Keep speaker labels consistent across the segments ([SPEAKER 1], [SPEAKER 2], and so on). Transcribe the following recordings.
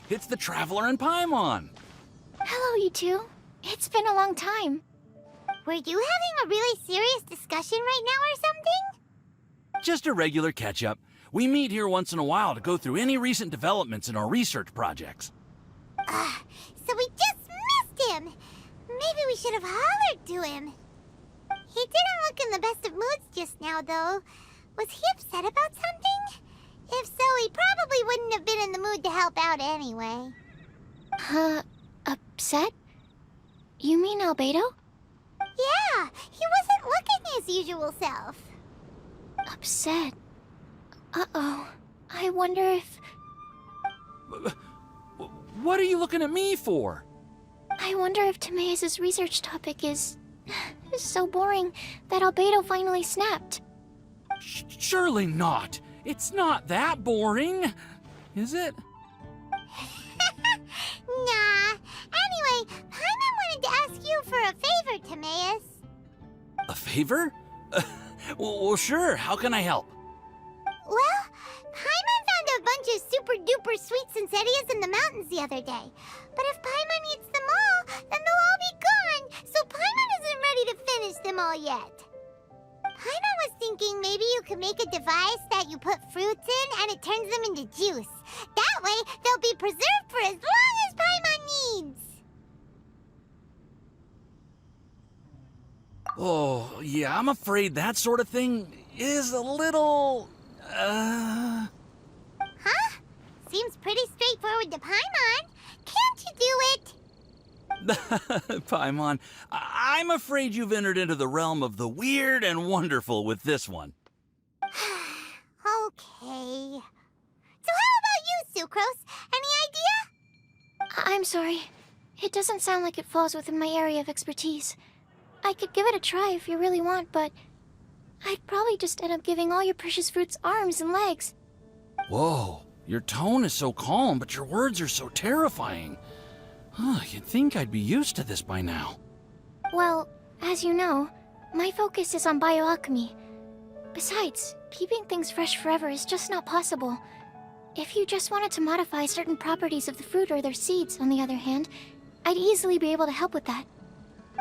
[SPEAKER 1] it's the Traveler and Paimon.
[SPEAKER 2] Hello, you two. It's been a long time.
[SPEAKER 3] Were you having a really serious discussion right now or something?
[SPEAKER 1] Just a regular catch-up. We meet here once in a while to go through any recent developments in our research projects.
[SPEAKER 3] So we just missed him. Maybe we should have hollered to him. He didn't look in the best of moods just now, though. Was he upset about something? If so, he probably wouldn't have been in the mood to help out anyway.
[SPEAKER 2] Upset? You mean Albedo?
[SPEAKER 3] Yeah, he wasn't looking his usual self.
[SPEAKER 2] Upset? Uh-oh. I wonder if...
[SPEAKER 1] What are you looking at me for?
[SPEAKER 2] I wonder if Timaeus' research topic is so boring that Albedo finally snapped.
[SPEAKER 1] Surely not. It's not that boring, is it?
[SPEAKER 3] Nah. Anyway, Paimon wanted to ask you for a favor, Timaeus.
[SPEAKER 1] A favor? Well, sure. How can I help?
[SPEAKER 3] Well, Paimon found a bunch of super-duper sweet Sensetias in the mountains the other day. But if Paimon eats them all, then they'll all be gone, so Paimon isn't ready to finish them all yet. Paimon was thinking maybe you could make a device that you put fruits in and it turns them into juice. That way, they'll be preserved for as long as Paimon needs.
[SPEAKER 1] Oh, yeah, I'm afraid that sort of thing is a little...
[SPEAKER 3] Huh? Seems pretty straightforward to Paimon. Can't you do it?
[SPEAKER 1] Paimon, I'm afraid you've entered into the realm of the weird and wonderful with this one.
[SPEAKER 3] Okay. So how about you, Sucrose? Any idea?
[SPEAKER 2] I'm sorry. It doesn't sound like it falls within my area of expertise. I could give it a try if you really want, but I'd probably just end up giving all your precious fruits arms and legs.
[SPEAKER 1] Whoa, your tone is so calm, but your words are so terrifying. You'd think I'd be used to this by now.
[SPEAKER 2] Well, as you know, my focus is on bioalchemy. Besides, keeping things fresh forever is just not possible. If you just wanted to modify certain properties of the fruit or their seeds, on the other hand, I'd easily be able to help with that.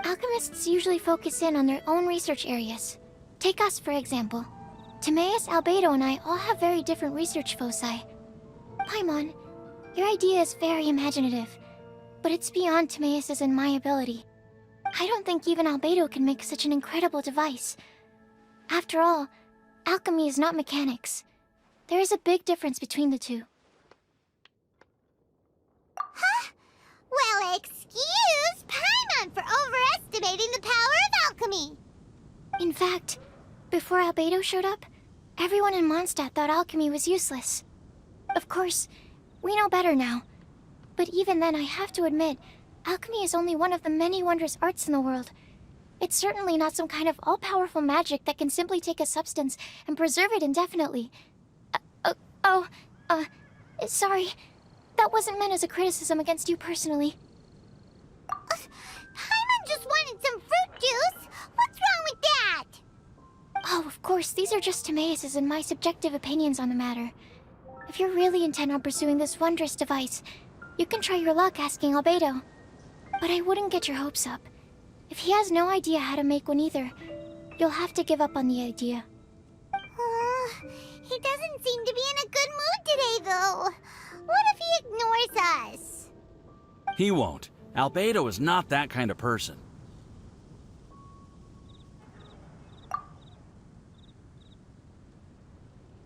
[SPEAKER 2] Alchemists usually focus in on their own research areas. Take us, for example. Timaeus, Albedo, and I all have very different research foci. Paimon, your idea is very imaginative, but it's beyond Timaeus' and my ability. I don't think even Albedo can make such an incredible device. After all, alchemy is not mechanics. There is a big difference between the two.
[SPEAKER 3] Huh? Well, excuse Paimon for overestimating the power of alchemy.
[SPEAKER 2] In fact, before Albedo showed up, everyone in Mondstadt thought alchemy was useless. Of course, we know better now. But even then, I have to admit, alchemy is only one of the many wondrous arts in the world. It's certainly not some kind of all-powerful magic that can simply take a substance and preserve it indefinitely. Sorry. That wasn't meant as a criticism against you personally.
[SPEAKER 3] Paimon just wanted some fruit juice. What's wrong with that?
[SPEAKER 2] Oh, of course, these are just Timaeus' and my subjective opinions on the matter. If you're really intent on pursuing this wondrous device, you can try your luck asking Albedo. But I wouldn't get your hopes up. If he has no idea how to make one either, you'll have to give up on the idea.
[SPEAKER 3] He doesn't seem to be in a good mood today, though. What if he ignores us?
[SPEAKER 1] He won't. Albedo is not that kind of person.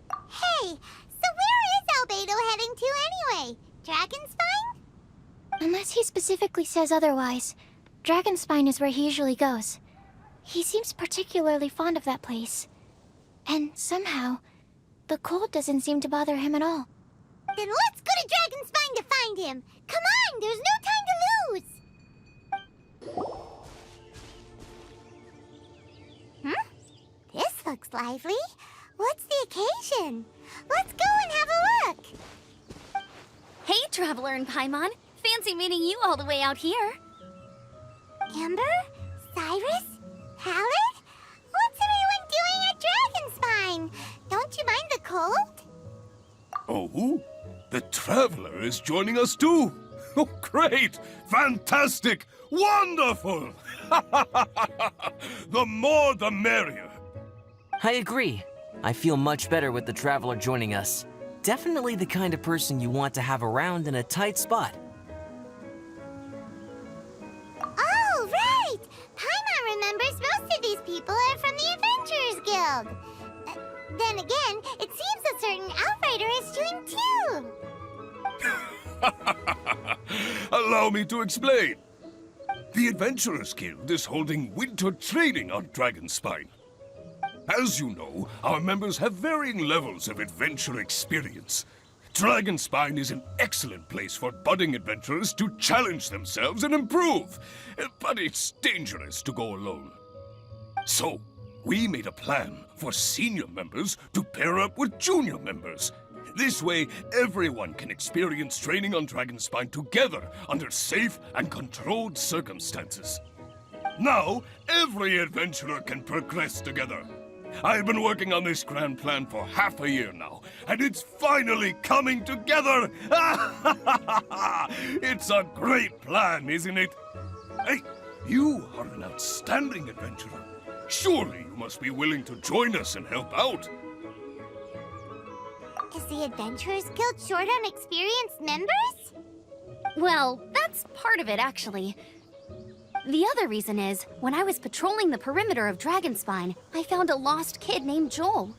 [SPEAKER 3] Hey, so where is Albedo heading to anyway? Dragonspine?
[SPEAKER 2] Unless he specifically says otherwise, Dragonspine is where he usually goes. He seems particularly fond of that place. And somehow, the cold doesn't seem to bother him at all.
[SPEAKER 3] Then let's go to Dragonspine to find him! Come on, there's no time to lose! This looks lively. What's the occasion? Let's go and have a look!
[SPEAKER 4] Hey, Traveler and Paimon. Fancy meeting you all the way out here.
[SPEAKER 3] Amber? Cyrus? Pallid? What's everyone doing at Dragonspine? Don't you mind the cold?
[SPEAKER 5] Oh, the Traveler is joining us too! Oh, great! Fantastic! Wonderful! The more the merrier!
[SPEAKER 6] I agree. I feel much better with the Traveler joining us. Definitely the kind of person you want to have around in a tight spot.
[SPEAKER 3] Oh, right! Paimon remembers most of these people are from the Adventurers Guild. Then again, it seems a certain outrider is doing too.
[SPEAKER 5] Allow me to explain. The Adventurers Guild is holding winter training on Dragonspine. As you know, our members have varying levels of adventure experience. Dragonspine is an excellent place for budding adventurers to challenge themselves and improve, but it's dangerous to go alone. So, we made a plan for senior members to pair up with junior members. This way, everyone can experience training on Dragonspine together under safe and controlled circumstances. Now, every adventurer can progress together. I've been working on this grand plan for half a year now, and it's finally coming together! It's a great plan, isn't it? Hey, you are an outstanding adventurer. Surely you must be willing to join us and help out.
[SPEAKER 3] Is the Adventurers Guild short on experienced members?
[SPEAKER 4] Well, that's part of it, actually. The other reason is, when I was patrolling the perimeter of Dragonspine, I found a lost kid named Joel.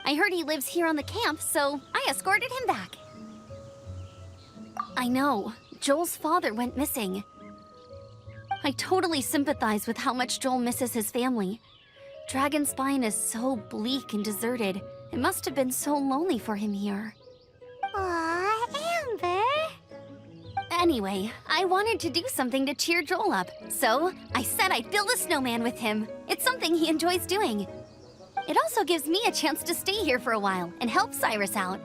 [SPEAKER 4] I heard he lives here on the camp, so I escorted him back. I know, Joel's father went missing. I totally sympathize with how much Joel misses his family. Dragonspine is so bleak and deserted. It must have been so lonely for him here.
[SPEAKER 3] Aw, Amber.
[SPEAKER 4] Anyway, I wanted to do something to cheer Joel up, so I said I'd build a snowman with him. It's something he enjoys doing. It also gives me a chance to stay here for a while and help Cyrus out.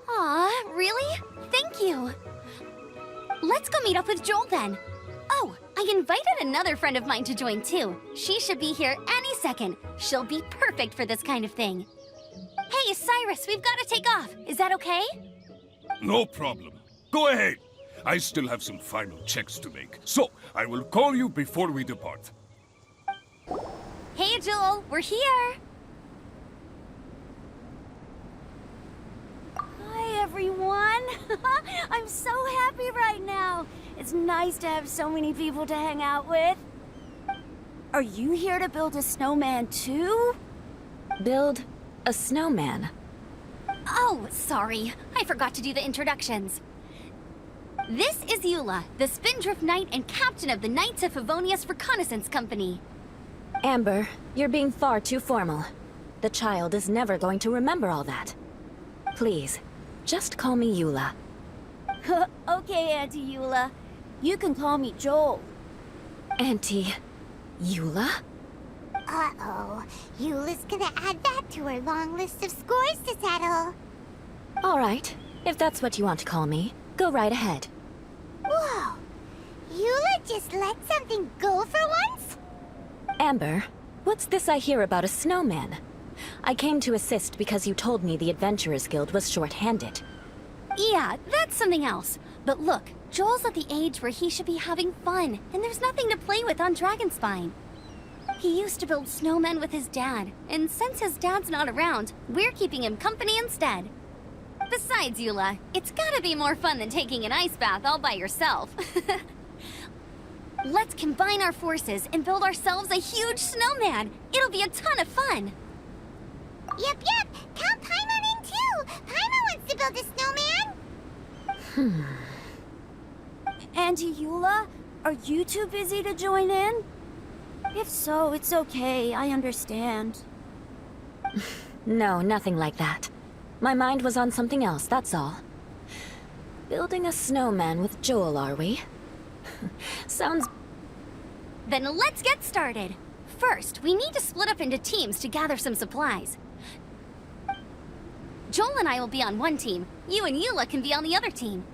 [SPEAKER 4] Aw, really? Thank you. Let's go meet up with Joel then. Oh, I invited another friend of mine to join too. She should be here any second. She'll be perfect for this kind of thing. Hey, Cyrus, we've got to take off. Is that okay?
[SPEAKER 5] No problem. Go ahead. I still have some final checks to make, so I will call you before we depart.
[SPEAKER 4] Hey, Joel, we're here.
[SPEAKER 7] Hi, everyone. I'm so happy right now. It's nice to have so many people to hang out with. Are you here to build a snowman too?
[SPEAKER 8] Build a snowman?
[SPEAKER 4] Oh, sorry. I forgot to do the introductions. This is Eula, the Spindrift Knight and captain of the Knights of Favonius Reconnaissance Company.
[SPEAKER 8] Amber, you're being far too formal. The child is never going to remember all that. Please, just call me Eula.
[SPEAKER 7] Okay, Auntie Eula. You can call me Joel.
[SPEAKER 8] Auntie Eula?
[SPEAKER 3] Uh-oh. Eula's gonna add that to her long list of scores to settle.
[SPEAKER 8] All right, if that's what you want to call me, go right ahead.
[SPEAKER 3] Whoa. Eula just let something go for once?
[SPEAKER 8] Amber, what's this I hear about a snowman? I came to assist because you told me the Adventurers Guild was short-handed.
[SPEAKER 4] Yeah, that's something else. But look, Joel's at the age where he should be having fun, and there's nothing to play with on Dragonspine. He used to build snowmen with his dad, and since his dad's not around, we're keeping him company instead. Besides, Eula, it's gotta be more fun than taking an ice bath all by yourself. Let's combine our forces and build ourselves a huge snowman. It'll be a ton of fun.
[SPEAKER 3] Yep. Count Paimon in too. Paimon wants to build a snowman.
[SPEAKER 7] Auntie Eula, are you too busy to join in? If so, it's okay. I understand.
[SPEAKER 8] No, nothing like that. My mind was on something else, that's all. Building a snowman with Joel, are we? Sounds...
[SPEAKER 4] Then let's get started. First, we need to split up into teams to gather some supplies. Joel and I will be on one team. You and Eula can be on the other team.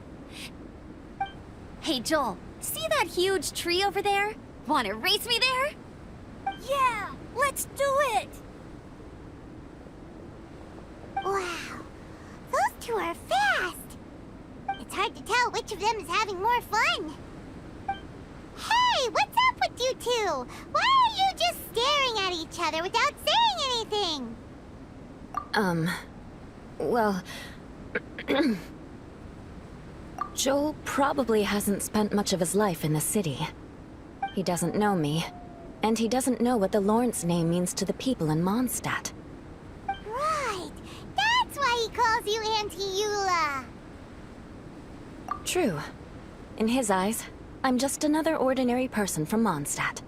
[SPEAKER 4] Hey, Joel, see that huge tree over there? Want to race me there?
[SPEAKER 7] Yeah, let's do it!
[SPEAKER 3] Wow. Those two are fast. It's hard to tell which of them is having more fun. Hey, what's up with you two? Why are you just staring at each other without saying anything?
[SPEAKER 8] Well... Joel probably hasn't spent much of his life in the city. He doesn't know me, and he doesn't know what the Lawrence name means to the people in Mondstadt.
[SPEAKER 3] Right, that's why he calls you Auntie Eula.
[SPEAKER 8] True. In his eyes, I'm just another ordinary person from Mondstadt.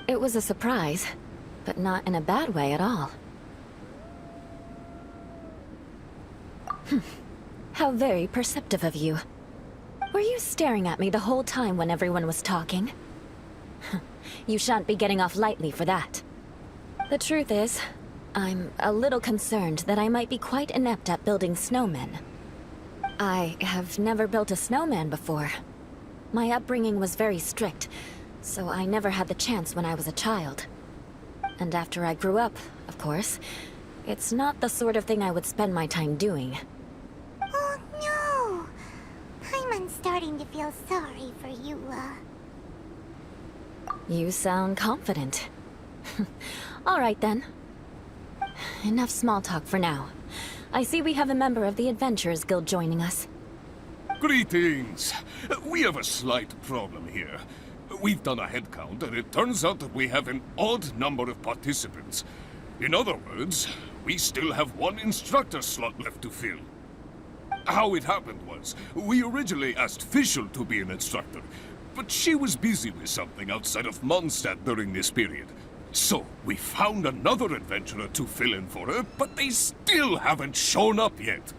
[SPEAKER 8] It was a surprise, but not in a bad way at all. How very perceptive of you. Were you staring at me the whole time when everyone was talking? You shan't be getting off lightly for that. The truth is, I'm a little concerned that I might be quite inept at building snowmen. I have never built a snowman before. My upbringing was very strict, so I never had the chance when I was a child. And after I grew up, of course, it's not the sort of thing I would spend my time doing.
[SPEAKER 3] Oh no! Paimon's starting to feel sorry for Eula.
[SPEAKER 8] You sound confident. All right then. Enough small talk for now. I see we have a member of the Adventurers Guild joining us.
[SPEAKER 5] Greetings. We have a slight problem here. We've done a head count, and it turns out that we have an odd number of participants. In other words, we still have one instructor slot left to fill. How it happened was, we originally asked Fischl to be an instructor, but she was busy with something outside of Mondstadt during this period. So, we found another adventurer to fill in for her, but they still haven't shown up yet.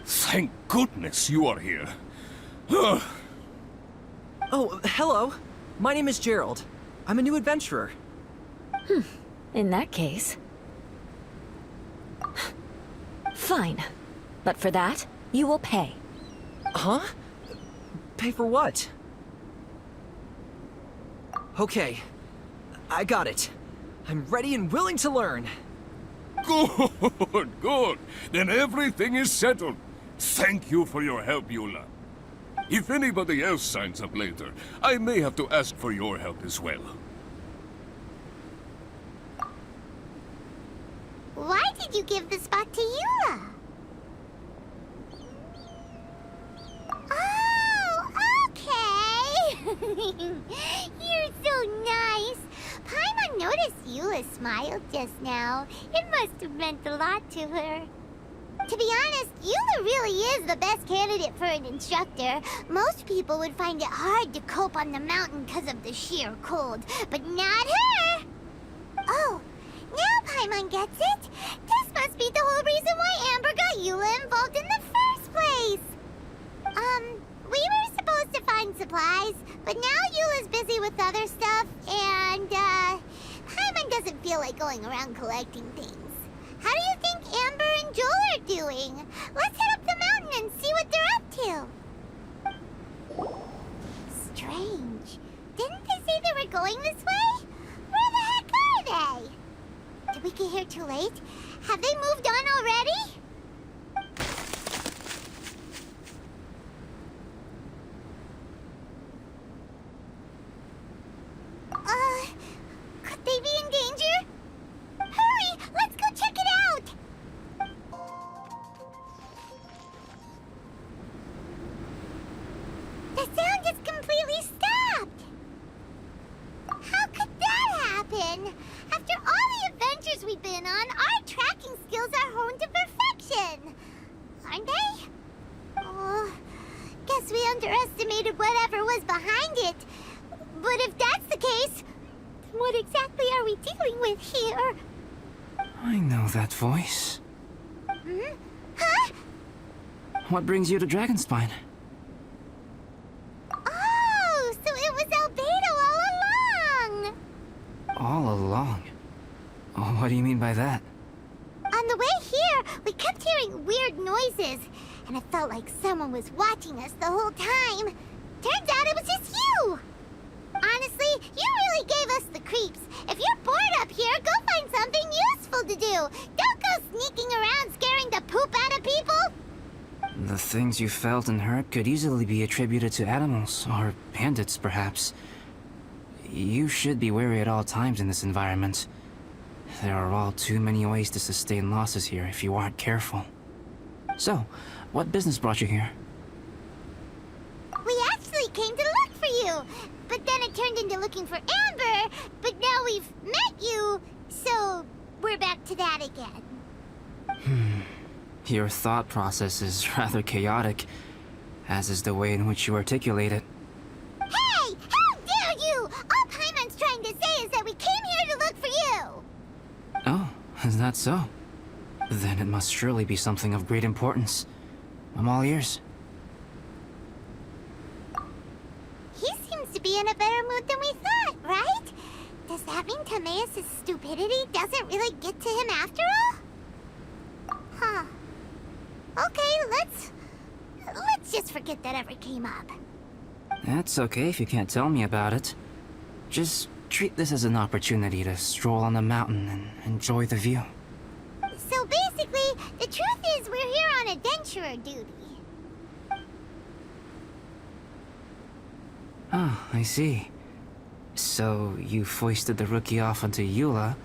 [SPEAKER 5] Thank goodness you are here.
[SPEAKER 9] Oh, hello. My name is Gerald. I'm a new adventurer.
[SPEAKER 8] In that case... Fine. But for that, you will pay.
[SPEAKER 9] Huh? Pay for what? Okay. I got it. I'm ready and willing to learn.
[SPEAKER 5] Good, good. Then everything is settled. Thank you for your help, Eula. If anybody else signs up later, I may have to ask for your help as well.
[SPEAKER 3] Why did you give the spot to Eula? Oh, okay. You're so nice. Paimon noticed Eula smiled just now. It must have meant a lot to her. To be honest, Eula really is the best candidate for an instructor. Most people would find it hard to cope on the mountain because of the sheer cold, but not her! Oh, now Paimon gets it. This must be the whole reason why Amber got Eula involved in the first place. We were supposed to find supplies, but now Eula's busy with other stuff, and, Paimon doesn't feel like going around collecting things. How do you think Amber and Joel are doing? Let's head up the mountain and see what they're up to. Strange. Didn't they say they were going this way? Where the heck are they? Did we get here too late? Have they moved on already? Could they be in danger? Hurry! Let's go check it out! The sound just completely stopped! How could that happen? After all the adventures we've been on, our tracking skills are honed to perfection! Aren't they? Oh, guess we underestimated whatever was behind it. But if that's the case, then what exactly are we dealing with here?
[SPEAKER 9] I know that voice.
[SPEAKER 3] Hmm? Huh?
[SPEAKER 9] What brings you to Dragonspine?
[SPEAKER 3] Oh, so it was Albedo all along!
[SPEAKER 9] All along? Oh, what do you mean by that?
[SPEAKER 3] On the way here, we kept hearing weird noises, and it felt like someone was watching us the whole time. Turns out it was just you! Honestly, you really gave us the creeps. If you're bored up here, go find something useful to do. Don't go sneaking around scaring the poop out of people.
[SPEAKER 10] things you felt and heard could easily be attributed to animals, or bandits, perhaps. You should be wary at all times in this environment. There are all too many ways to sustain losses here if you aren't careful. So, what business brought you here?
[SPEAKER 3] We actually came to look for you, but then it turned into looking for Amber, but now we've met you, so we're back to that again.
[SPEAKER 10] Your thought process is rather chaotic, as is the way in which you articulate it.
[SPEAKER 3] Hey! How dare you! All Paimon's trying to say is that we came here to look for you!
[SPEAKER 10] Oh, is that so? Then it must surely be something of great importance. I'm all ears.
[SPEAKER 3] He seems to be in a better mood than we thought, right? Does that mean Timaeus' stupidity doesn't really get to him after all? Huh. Okay, let's just forget that ever came up.
[SPEAKER 10] That's okay if you can't tell me about it. Just treat this as an opportunity to stroll on the mountain and enjoy the view.
[SPEAKER 3] So basically, the truth is we're here on adventurer duty.
[SPEAKER 10] Oh, I see. So you foisted the rookie off onto Eula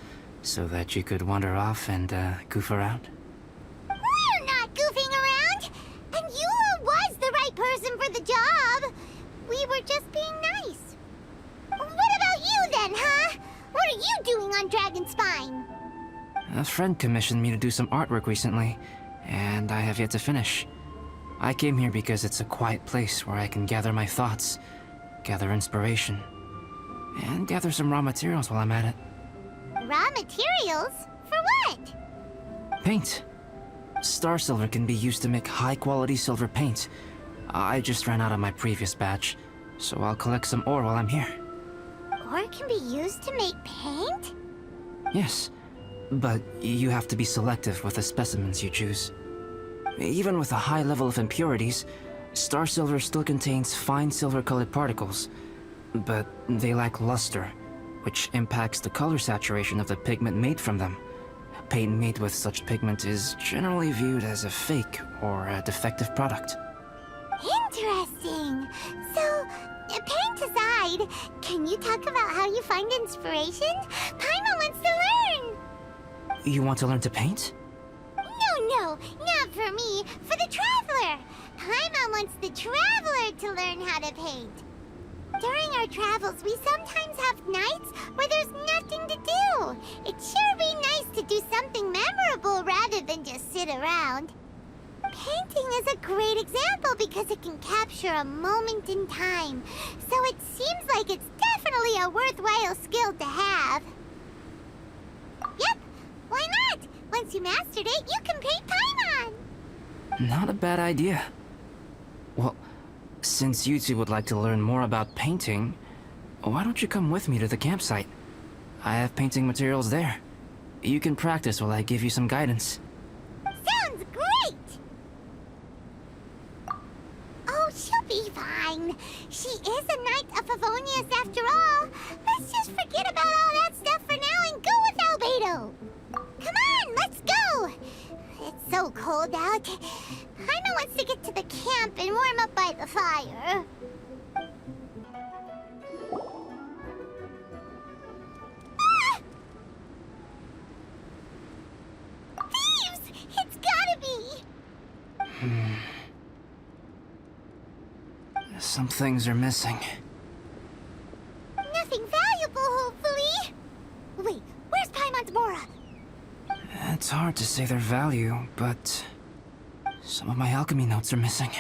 [SPEAKER 10] so that you could wander off and goof around?
[SPEAKER 3] We're not goofing around! And Eula was the right person for the job! We were just being nice. What about you then, huh? What are you doing on Dragonspine?
[SPEAKER 10] A friend commissioned me to do some artwork recently, and I have yet to finish. I came here because it's a quiet place where I can gather my thoughts, gather inspiration, and gather some raw materials while I'm at it.
[SPEAKER 3] Raw materials? For what?
[SPEAKER 10] Paint. Star silver can be used to make high-quality silver paint. I just ran out of my previous batch, so I'll collect some ore while I'm here.
[SPEAKER 3] Ore can be used to make paint?
[SPEAKER 10] Yes, but you have to be selective with the specimens you choose. Even with a high level of impurities, star silver still contains fine silver-colored particles, but they lack luster, which impacts the color saturation of the pigment made from them. Paint made with such pigment is generally viewed as a fake or a defective product.
[SPEAKER 3] Interesting. So, paint aside, can you talk about how you find inspiration? Paimon wants to learn!
[SPEAKER 10] You want to learn to paint?
[SPEAKER 3] No, not for me. For the Traveler. Paimon wants the Traveler to learn how to paint. During our travels, we sometimes have nights where there's nothing to do. It'd sure be nice to do something memorable rather than just sit around. Painting is a great example because it can capture a moment in time. So it seems like it's definitely a worthwhile skill to have. Yep, why not? Once you mastered it, you can paint Paimon.
[SPEAKER 10] Not a bad idea. Well, since you two would like to learn more about painting, why don't you come with me to the campsite? I have painting materials there. You can practice while I give you some guidance.
[SPEAKER 3] Sounds great! Oh, she'll be fine. She is a Knight of Favonius after all. Let's just forget about all that stuff for now and go with Albedo. Come on, let's go! It's so cold out. Paimon wants to get to the camp and warm up by the fire. Ah! Thieves! It's gotta be!
[SPEAKER 10] Some things are missing.
[SPEAKER 3] Nothing valuable, hopefully. Wait, where's Paimon's Mora?
[SPEAKER 10] It's hard to say their value, but some of my alchemy notes are missing.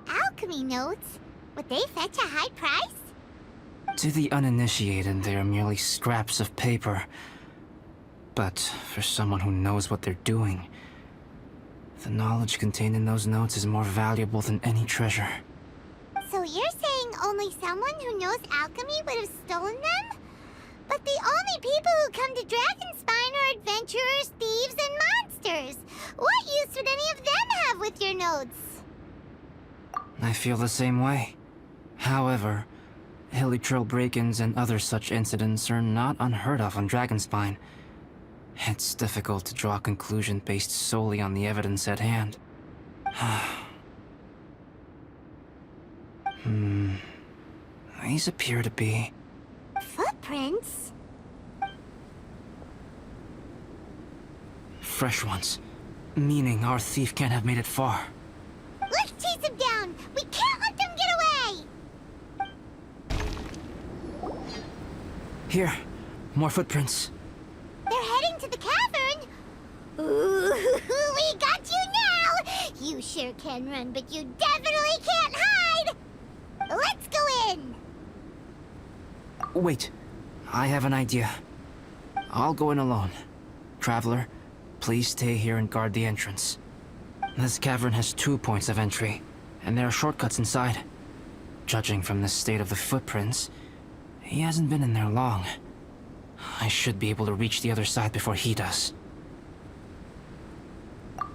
[SPEAKER 3] Alchemy notes? Would they fetch a high price?
[SPEAKER 10] To the uninitiated, they are merely scraps of paper. But for someone who knows what they're doing, the knowledge contained in those notes is more valuable than any treasure.
[SPEAKER 3] So you're saying only someone who knows alchemy would have stolen them? But the only people who come to Dragonspine are adventurers, thieves, and monsters. What use would any of them have with your notes?
[SPEAKER 10] I feel the same way. However, hilly trail break-ins and other such incidents are not unheard of on Dragonspine. It's difficult to draw a conclusion based solely on the evidence at hand. These appear to be...
[SPEAKER 3] Footprints?
[SPEAKER 10] fresh ones. Meaning our thief can't have made it far.
[SPEAKER 3] Let's chase him down! We can't let them get away!
[SPEAKER 10] Here, more footprints.
[SPEAKER 3] They're heading to the cavern! Ooh, we got you now! You sure can run, but you definitely can't hide! Let's go in!
[SPEAKER 10] Wait, I have an idea. I'll go in alone. Traveler, please stay here and guard the entrance. This cavern has 2 points of entry, and there are shortcuts inside. Judging from the state of the footprints, he hasn't been in there long. I should be able to reach the other side before he does.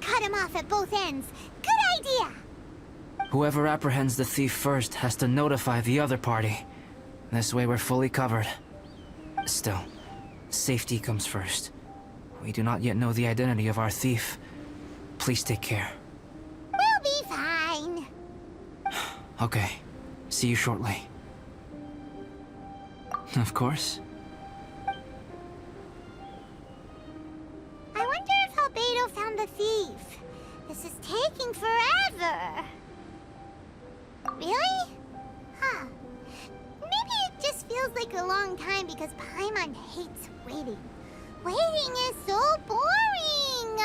[SPEAKER 3] Cut him off at both ends. Good idea!
[SPEAKER 10] Whoever apprehends the thief first has to notify the other party. This way we're fully covered. Still, safety comes first. We do not yet know the identity of our thief. Please take care.
[SPEAKER 3] We'll be fine.
[SPEAKER 10] Okay. See you shortly. Of course.
[SPEAKER 3] I wonder if Albedo found the thief. This is taking forever. Really? Huh. Maybe it just feels like a long time because Paimon hates waiting. Waiting is so boring!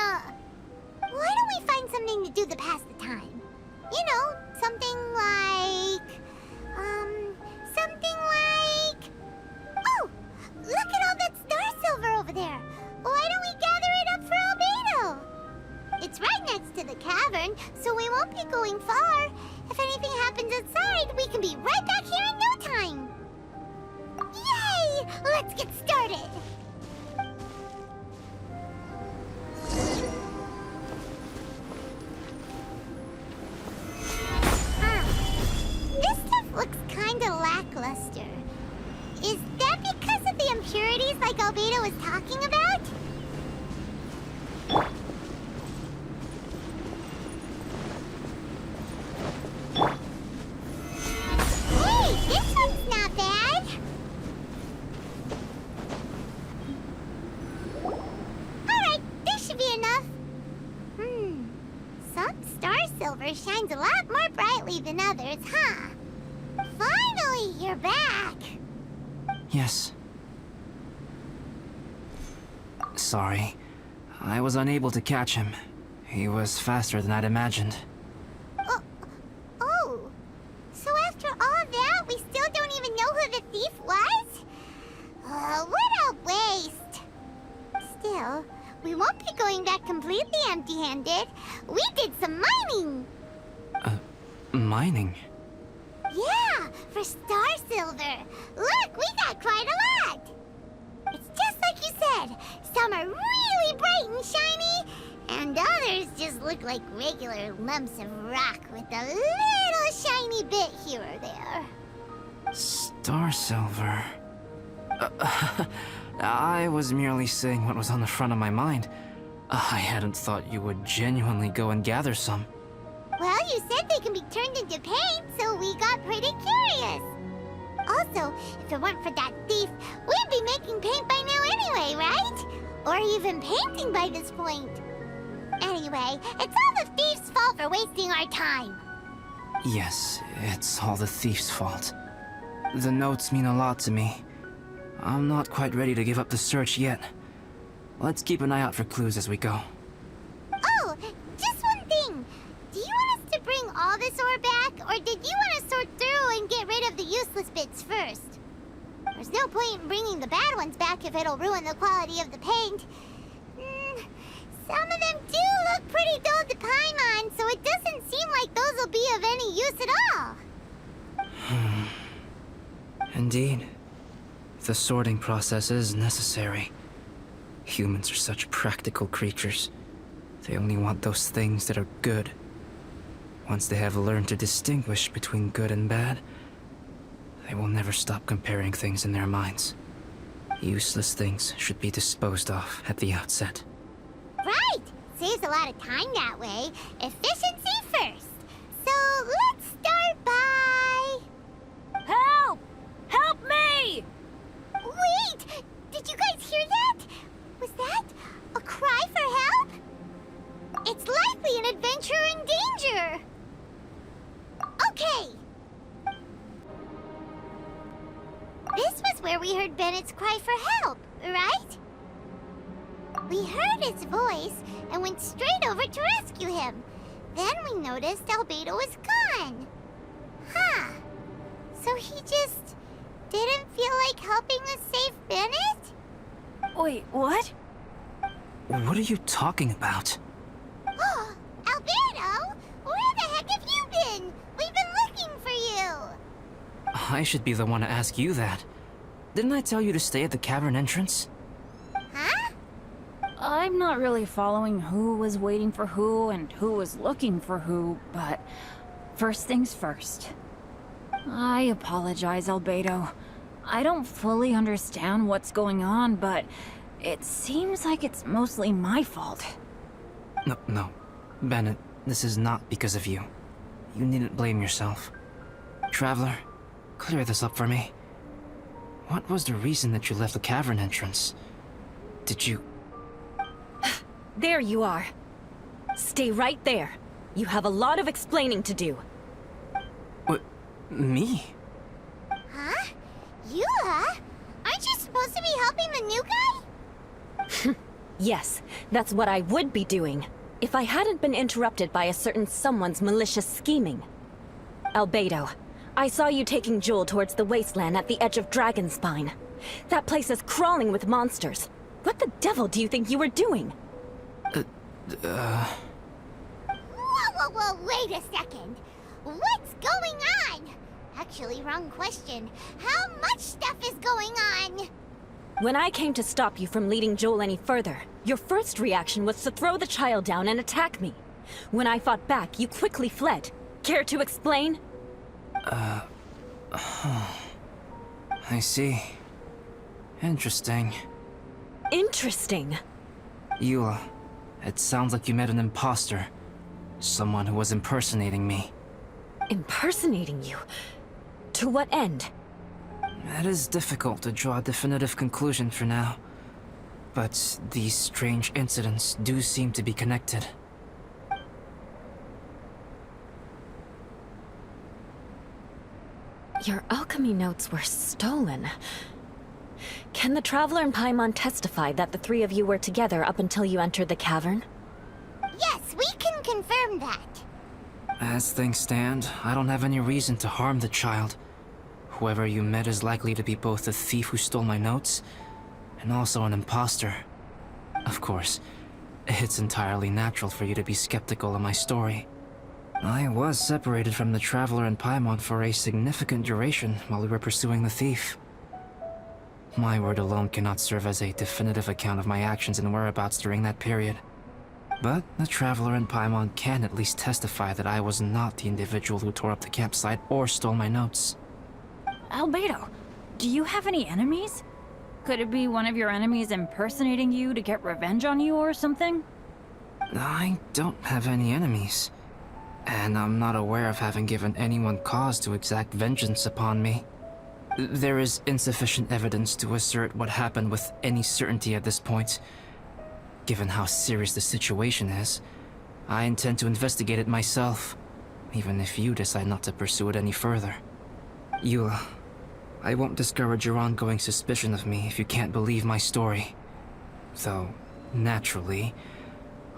[SPEAKER 3] Why don't we find something to do to pass the time? You know, something like... Oh! Look at all that star silver over there! Why don't we gather it up for Albedo? It's right next to the cavern, so we won't be going far. If anything happens outside, we can be right back here in no time! Yay! Let's get started! This stuff looks kinda lackluster. Is that because of the impurities like Albedo was talking about? Hey, this one's not bad! Alright, this should be enough. Some star silver shines a lot more brightly than others, huh? Finally, you're back!
[SPEAKER 10] Yes. Sorry. I was unable to catch him. He was faster than I'd imagined.
[SPEAKER 3] Oh. So after all that, we still don't even know who the thief was? What a waste! Still, we won't be going back completely empty-handed. We did some mining!
[SPEAKER 10] Mining?
[SPEAKER 3] Yeah, for star silver. Look, we got quite a lot! It's just like you said. Some are really bright and shiny, and others just look like regular lumps of rock with a little shiny bit here or there.
[SPEAKER 10] Star silver. I was merely saying what was on the front of my mind. I hadn't thought you would genuinely go and gather some.
[SPEAKER 3] Well, you said they can be turned into paint, so we got pretty curious. Also, if it weren't for that thief, we'd be making paint by now anyway, right? Or even painting by this point. Anyway, it's all the thief's fault for wasting our time.
[SPEAKER 10] Yes, it's all the thief's fault. The notes mean a lot to me. I'm not quite ready to give up the search yet. Let's keep an eye out for clues as we go.
[SPEAKER 3] Oh, just one thing. Do you want us to bring all this ore back, or did you want to sort through and get rid of the useless bits first? There's no point in bringing the bad ones back if it'll ruin the quality of the paint. Some of them do look pretty dull to Paimon, so it doesn't seem like those will be of any use at all.
[SPEAKER 10] Indeed. The sorting process is necessary. Humans are such practical creatures. They only want those things that are good. Once they have learned to distinguish between good and bad, they will never stop comparing things in their minds. Useless things should be disposed of at the outset.
[SPEAKER 3] Right! Saves a lot of time that way. Efficiency This was where we heard Bennet's cry for help, right? We heard his voice and went straight over to rescue him. Then we noticed Albedo was gone. Huh. So he just didn't feel like helping us save Bennet?
[SPEAKER 7] Wait, what?
[SPEAKER 10] What are you talking about?
[SPEAKER 3] Oh, Albedo! Where the heck have you been? We've been looking for you!
[SPEAKER 10] I should be the one to ask you that. Didn't I tell you to stay at the cavern entrance?
[SPEAKER 3] Huh?
[SPEAKER 7] I'm not really following who was waiting for who and who was looking for who, but first things first. I apologize, Albedo. I don't fully understand what's going on, but it seems like it's mostly my fault.
[SPEAKER 10] No. Bennet, this is not because of you. You needn't blame yourself. Traveler, clear this up for me. What was the reason that you left the cavern entrance? Did you...
[SPEAKER 8] There you are. Stay right there. You have a lot of explaining to do.
[SPEAKER 10] What? Me?
[SPEAKER 3] Huh? Eula? Aren't you supposed to be helping the new guy?
[SPEAKER 8] Yes, that's what I would be doing, if I hadn't been interrupted by a certain someone's malicious scheming. Albedo, I saw you taking Jewel towards the wasteland at the edge of Dragonspine. That place is crawling with monsters. What the devil do you think you were doing?
[SPEAKER 3] Whoa, wait a second. What's going on? Actually, wrong question. How much stuff is going on?
[SPEAKER 8] When I came to stop you from leading Joel any further, your first reaction was to throw the child down and attack me. When I fought back, you quickly fled. Care to explain?
[SPEAKER 10] I see. Interesting.
[SPEAKER 8] Interesting.
[SPEAKER 10] Eula, it sounds like you met an imposter. Someone who was impersonating me.
[SPEAKER 8] Impersonating you? To what end?
[SPEAKER 10] It is difficult to draw a definitive conclusion for now. But these strange incidents do seem to be connected.
[SPEAKER 8] Your alchemy notes were stolen. Can the Traveler and Paimon testify that the three of you were together up until you entered the cavern?
[SPEAKER 3] Yes, we can confirm that.
[SPEAKER 10] As things stand, I don't have any reason to harm the child. Whoever you met is likely to be both the thief who stole my notes, and also an imposter. Of course, it's entirely natural for you to be skeptical of my story. I was separated from the Traveler and Paimon for a significant duration while we were pursuing the thief. My word alone cannot serve as a definitive account of my actions and whereabouts during that period. But the Traveler and Paimon can at least testify that I was not the individual who tore up the campsite or stole my notes.
[SPEAKER 7] Albedo, do you have any enemies? Could it be one of your enemies impersonating you to get revenge on you or something?
[SPEAKER 10] I don't have any enemies. And I'm not aware of having given anyone cause to exact vengeance upon me. There is insufficient evidence to assert what happened with any certainty at this point. Given how serious the situation is, I intend to investigate it myself, even if you decide not to pursue it any further. Eula, I won't discourage your ongoing suspicion of me if you can't believe my story. Though, naturally,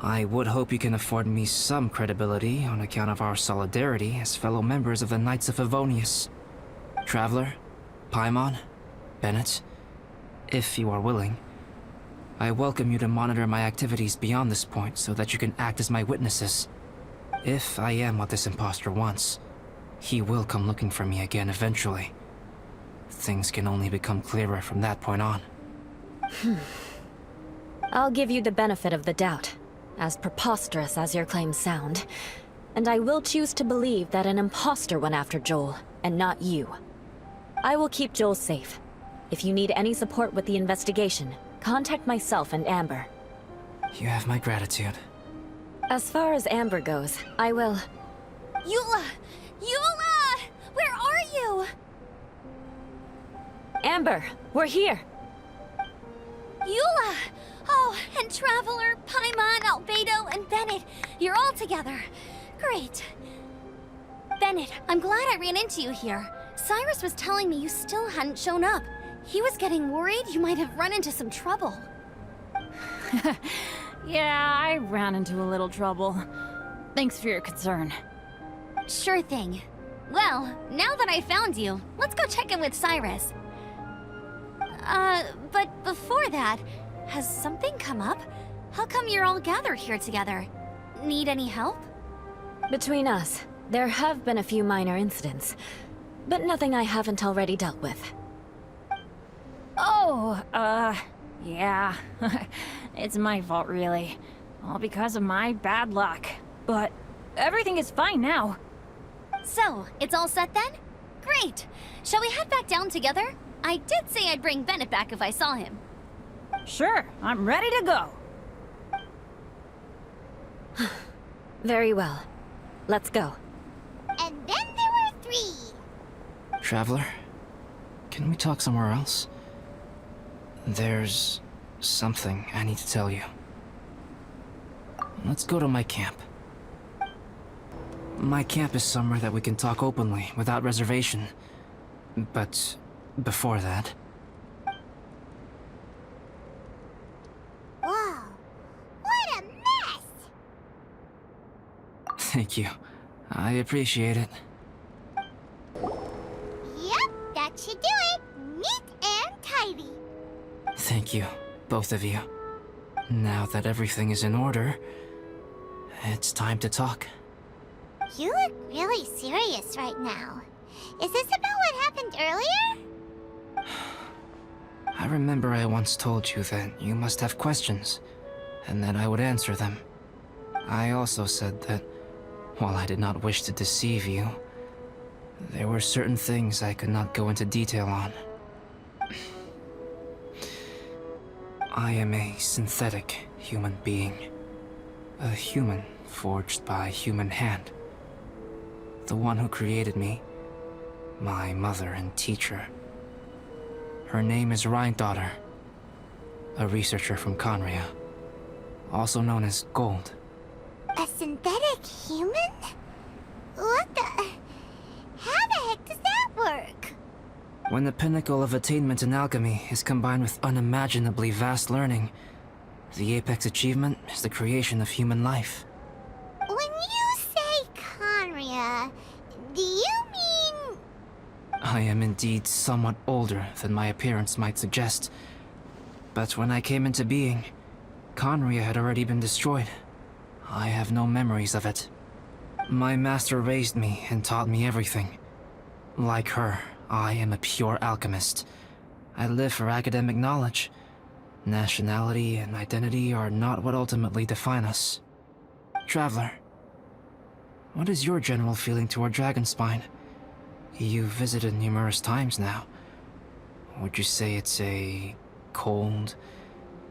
[SPEAKER 10] I would hope you can afford me some credibility on account of our solidarity as fellow members of the Knights of Favonius. Traveler, Paimon, Bennet, if you are willing, I welcome you to monitor my activities beyond this point so that you can act as my witnesses. If I am what this imposter wants, he will come looking for me again eventually. Things can only become clearer from that point on.
[SPEAKER 8] I'll give you the benefit of the doubt, as preposterous as your claims sound. And I will choose to believe that an imposter went after Joel, and not you. I will keep Joel safe. If you need any support with the investigation, contact myself and Amber.
[SPEAKER 10] You have my gratitude.
[SPEAKER 8] As far as Amber goes, I will...
[SPEAKER 4] Eula! Eula! Where are you?
[SPEAKER 8] Amber, we're here!
[SPEAKER 4] Eula! Oh, and Traveler, Paimon, Albedo, and Bennet. You're all together. Great. Bennet, I'm glad I ran into you here. Cyrus was telling me you still hadn't shown up. He was getting worried you might have run into some trouble.
[SPEAKER 7] Yeah, I ran into a little trouble. Thanks for your concern.
[SPEAKER 4] Sure thing. Well, now that I found you, let's go check in with Cyrus. But before that, has something come up? How come you're all gathered here together? Need any help?
[SPEAKER 8] Between us, there have been a few minor incidents, but nothing I haven't already dealt with.
[SPEAKER 7] Oh, yeah. It's my fault, really. All because of my bad luck. But everything is fine now.
[SPEAKER 4] So, it's all set then? Great! Shall we head back down together? I did say I'd bring Bennet back if I saw him.
[SPEAKER 7] Sure, I'm ready to go.
[SPEAKER 8] Very well. Let's go.
[SPEAKER 3] And then there were 3.
[SPEAKER 10] Traveler, can we talk somewhere else? There's something I need to tell you. Let's go to my camp. My camp is somewhere that we can talk openly, without reservation. But before that...
[SPEAKER 3] Whoa, what a mess!
[SPEAKER 10] Thank you. I appreciate it.
[SPEAKER 3] Yep, that should do it. Neat and tidy.
[SPEAKER 10] Thank you, both of you. Now that everything is in order, it's time to talk.
[SPEAKER 3] You look really serious right now. Is this about what happened earlier?
[SPEAKER 10] I remember I once told you that you must have questions, and that I would answer them. I also said that, while I did not wish to deceive you, there were certain things I could not go into detail on. I am a synthetic human being. A human forged by a human hand. The one who created me, my mother and teacher. Her name is Rhine-daughter, a researcher from Conria, also known as Gold.
[SPEAKER 3] A synthetic human? What the... How the heck does that work?
[SPEAKER 10] When the pinnacle of attainment in alchemy is combined with unimaginably vast learning, the apex achievement is the creation of human life.
[SPEAKER 3] When you say Conria, do you mean...
[SPEAKER 10] I am indeed somewhat older than my appearance might suggest. But when I came into being, Conria had already been destroyed. I have no memories of it. My master raised me and taught me everything. Like her, I am a pure alchemist. I live for academic knowledge. Nationality and identity are not what ultimately define us. Traveler, what is your general feeling toward Dragonspine? You've visited numerous times now. Would you say it's a cold,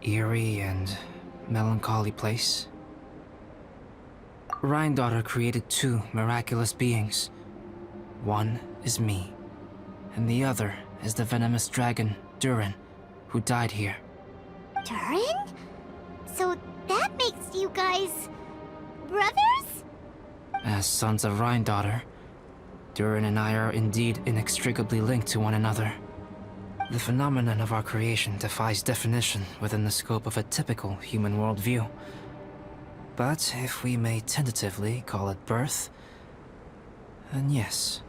[SPEAKER 10] eerie, and melancholy place? Rhine-daughter created 2 miraculous beings. One is me, and the other is the venomous dragon, Durin, who died here.
[SPEAKER 3] Durin? So that makes you guys... brothers?
[SPEAKER 10] As sons of Rhine-daughter, Durin and I are indeed inextricably linked to one another. The phenomenon of our creation defies definition within the scope of a typical human worldview. But if we may tentatively call it birth, then yes,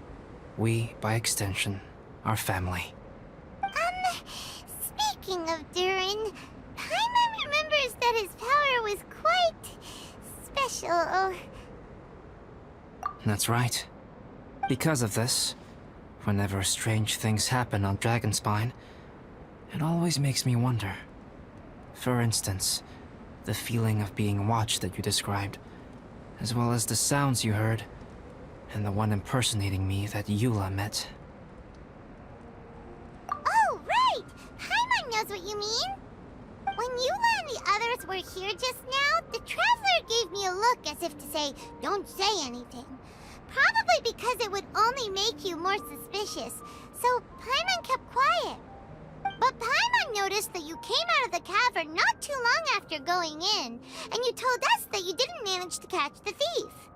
[SPEAKER 10] we, by extension, are family.
[SPEAKER 3] Speaking of Durin, Paimon remembers that his power was quite... special.
[SPEAKER 10] That's right. Because of this, whenever strange things happen on Dragonspine, it always makes me wonder. For instance, the feeling of being watched that you described, as well as the sounds you heard, and the one impersonating me that Eula met.
[SPEAKER 3] Oh, right! Paimon knows what you mean! When Eula and the others were here just now, the Traveler gave me a look as if to say, don't say anything. Probably because it would only make you more suspicious, so Paimon kept quiet. But Paimon noticed that you came out of the cavern not too long after going in, and you told us that you didn't manage to catch the thief.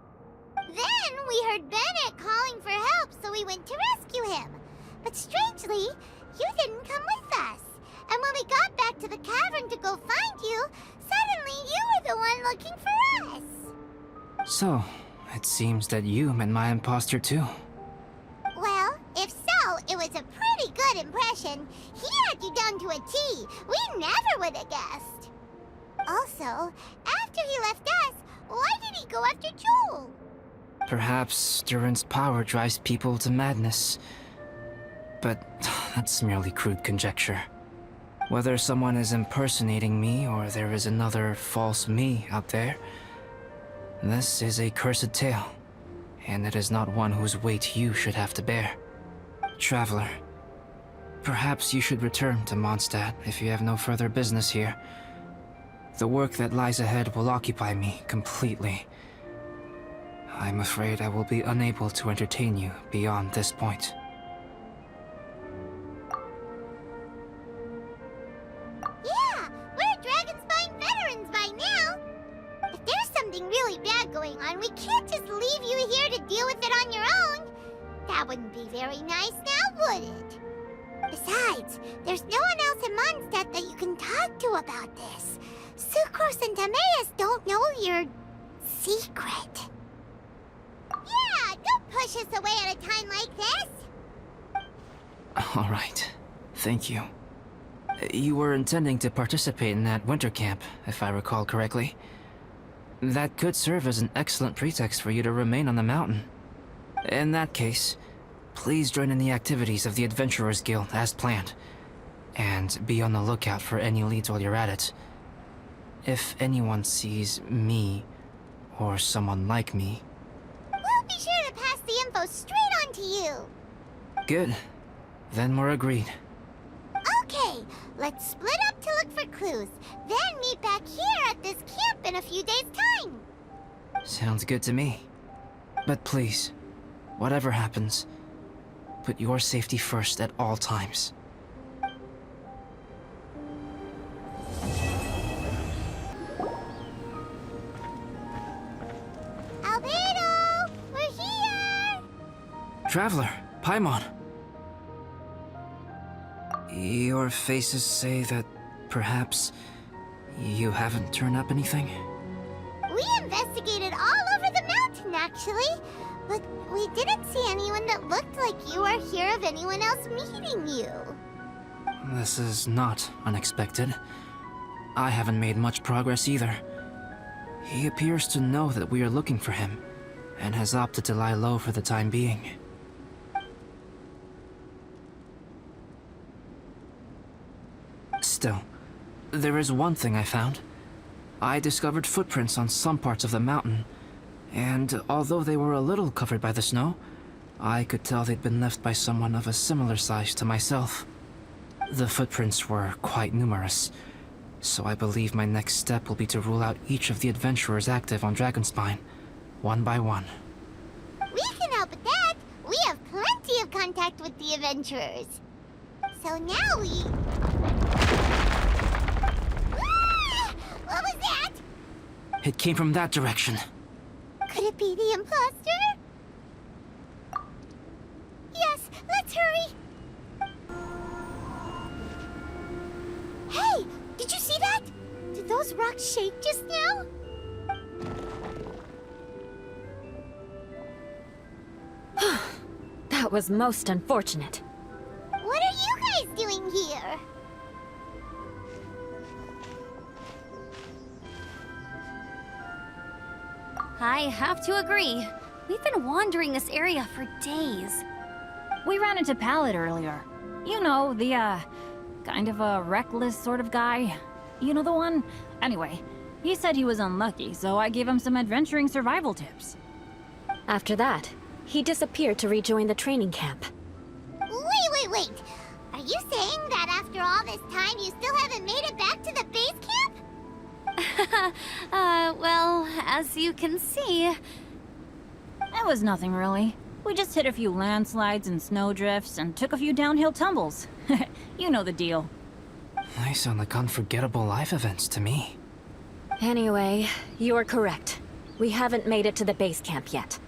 [SPEAKER 3] Then we heard Bennet calling for help, so we went to rescue him. but strangely, you didn't come with us. And when we got back to the cavern to go find you, suddenly you were the one looking for us.
[SPEAKER 10] So, it seems that you met my imposter too.
[SPEAKER 3] Well, if so, it was a pretty good impression. He had you down to a T. We never would have guessed. Also, after he left us, why did he go after Joel?
[SPEAKER 10] Perhaps Durin's power drives people to madness. But that's merely crude conjecture. Whether someone is impersonating me or there is another false me out there, this is a cursed tale, and it is not one whose weight you should have to bear. Traveler, perhaps you should return to Mondstadt if you have no further business here. The work that lies ahead will occupy me completely. I'm afraid I will be unable to entertain you beyond this point.
[SPEAKER 3] Yeah, we're Dragonspine veterans by now. If there's something really bad going on, we can't just leave you here to deal with it on your own. That wouldn't be very nice now, would it? Besides, there's no one else in Mondstadt that you can talk to about this. Sucrose and Timaeus don't know your secret. Yeah, don't push us away at a time like this.
[SPEAKER 10] All right. Thank you. You were intending to participate in that winter camp, if I recall correctly. That could serve as an excellent pretext for you to remain on the mountain. In that case, please join in the activities of the Adventurers Guild as planned, and be on the lookout for any leads while you're at it. If anyone sees me, or someone like me...
[SPEAKER 3] We'll be sure to pass the info straight on to you.
[SPEAKER 10] Good. Then we're agreed.
[SPEAKER 3] Okay, let's split up to look for clues, then meet back here at this camp in a few days' time.
[SPEAKER 10] Sounds good to me. But please, whatever happens, put your safety first at all times.
[SPEAKER 3] Albedo! We're here!
[SPEAKER 10] Traveler, Paimon. Your faces say that perhaps you haven't turned up anything?
[SPEAKER 3] We investigated all over the mountain, actually. But we didn't see anyone that looked like you or hear of anyone else meeting you.
[SPEAKER 10] This is not unexpected. I haven't made much progress either. He appears to know that we are looking for him, and has opted to lie low for the time being. Still, there is one thing I found. I discovered footprints on some parts of the mountain, and although they were a little covered by the snow, I could tell they'd been left by someone of a similar size to myself. The footprints were quite numerous, so I believe my next step will be to rule out each of the adventurers active on Dragonspine, one by one.
[SPEAKER 3] We can help with that. We have plenty of contact with the adventurers. So now we... Ah! What was that?
[SPEAKER 10] It came from that direction.
[SPEAKER 3] Could it be the imposter? Yes, let's hurry. Hey, did you see that? Did those rocks shake just now?
[SPEAKER 8] That was most unfortunate.
[SPEAKER 3] What are you guys doing here?
[SPEAKER 4] I have to agree. We've been wandering this area for days.
[SPEAKER 7] We ran into Pallet earlier. You know, the, kind of a reckless sort of guy. You know the one? Anyway, he said he was unlucky, so I gave him some adventuring survival tips.
[SPEAKER 8] After that, he disappeared to rejoin the training camp.
[SPEAKER 3] Wait. Are you saying that after all this time you still haven't made it back to the base camp?
[SPEAKER 4] Well, as you can see...
[SPEAKER 7] It was nothing really. We just hit a few landslides and snowdrifts and took a few downhill tumbles. You know the deal.
[SPEAKER 10] They sound like unforgettable life events to me.
[SPEAKER 8] Anyway, you're correct. We haven't made it to the base camp yet.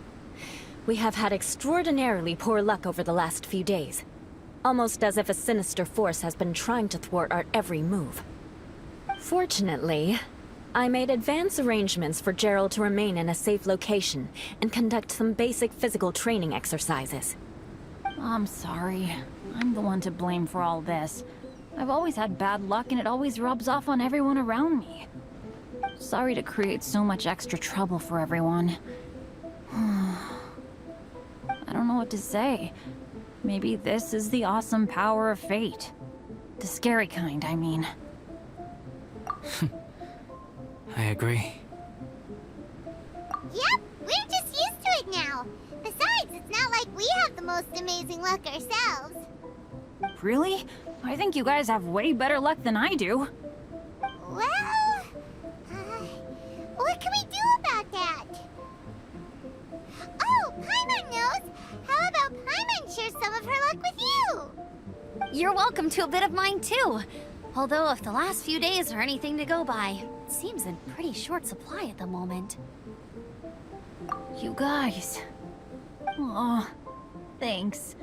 [SPEAKER 8] We have had extraordinarily poor luck over the last few days. almost as if a sinister force has been trying to thwart our every move. Fortunately, I made advance arrangements for Gerald to remain in a safe location and conduct some basic physical training exercises.
[SPEAKER 7] I'm sorry. I'm the one to blame for all this. I've always had bad luck and it always rubs off on everyone around me. Sorry to create so much extra trouble for everyone. I don't know what to say. Maybe this is the awesome power of fate. The scary kind, I mean.
[SPEAKER 10] I agree.
[SPEAKER 3] Yep, we're just used to it now. Besides, it's not like we have the most amazing luck ourselves.
[SPEAKER 7] Really? I think you guys have way better luck than I do.
[SPEAKER 3] Well, what can we do about that? Oh, Paimon knows! How about Paimon share some of her luck with you?
[SPEAKER 4] You're welcome to a bit of mine too. Although if the last few days are anything to go by, it seems in pretty short supply at the moment.
[SPEAKER 7] You guys. Aw, thanks.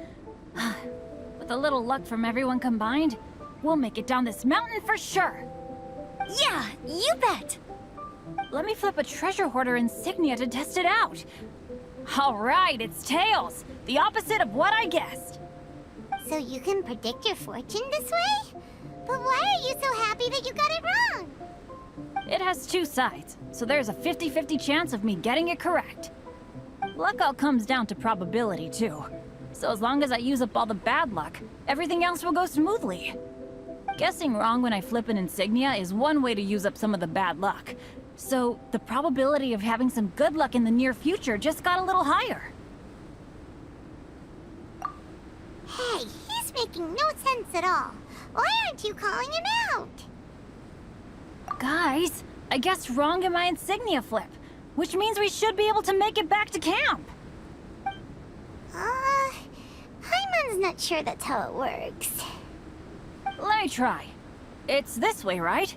[SPEAKER 7] With a little luck from everyone combined, we'll make it down this mountain for sure.
[SPEAKER 4] Yeah, you bet!
[SPEAKER 7] Let me flip a treasure hoarder insignia to test it out. Alright, it's tails. The opposite of what I guessed.
[SPEAKER 3] So you can predict your fortune this way? But why are you so happy that you got it wrong?
[SPEAKER 7] It has two sides, so there's a 50-50 chance of me getting it correct. Luck all comes down to probability, too. So as long as I use up all the bad luck, everything else will go smoothly. Guessing wrong when I flip an insignia is one way to use up some of the bad luck. So the probability of having some good luck in the near future just got a little higher.
[SPEAKER 3] Hey, he's making no sense at all. Why aren't you calling him out?
[SPEAKER 7] Guys, I guessed wrong in my insignia flip, which means we should be able to make it back to camp.
[SPEAKER 3] Paimon's not sure that's how it works.
[SPEAKER 7] Let me try. It's this way, right?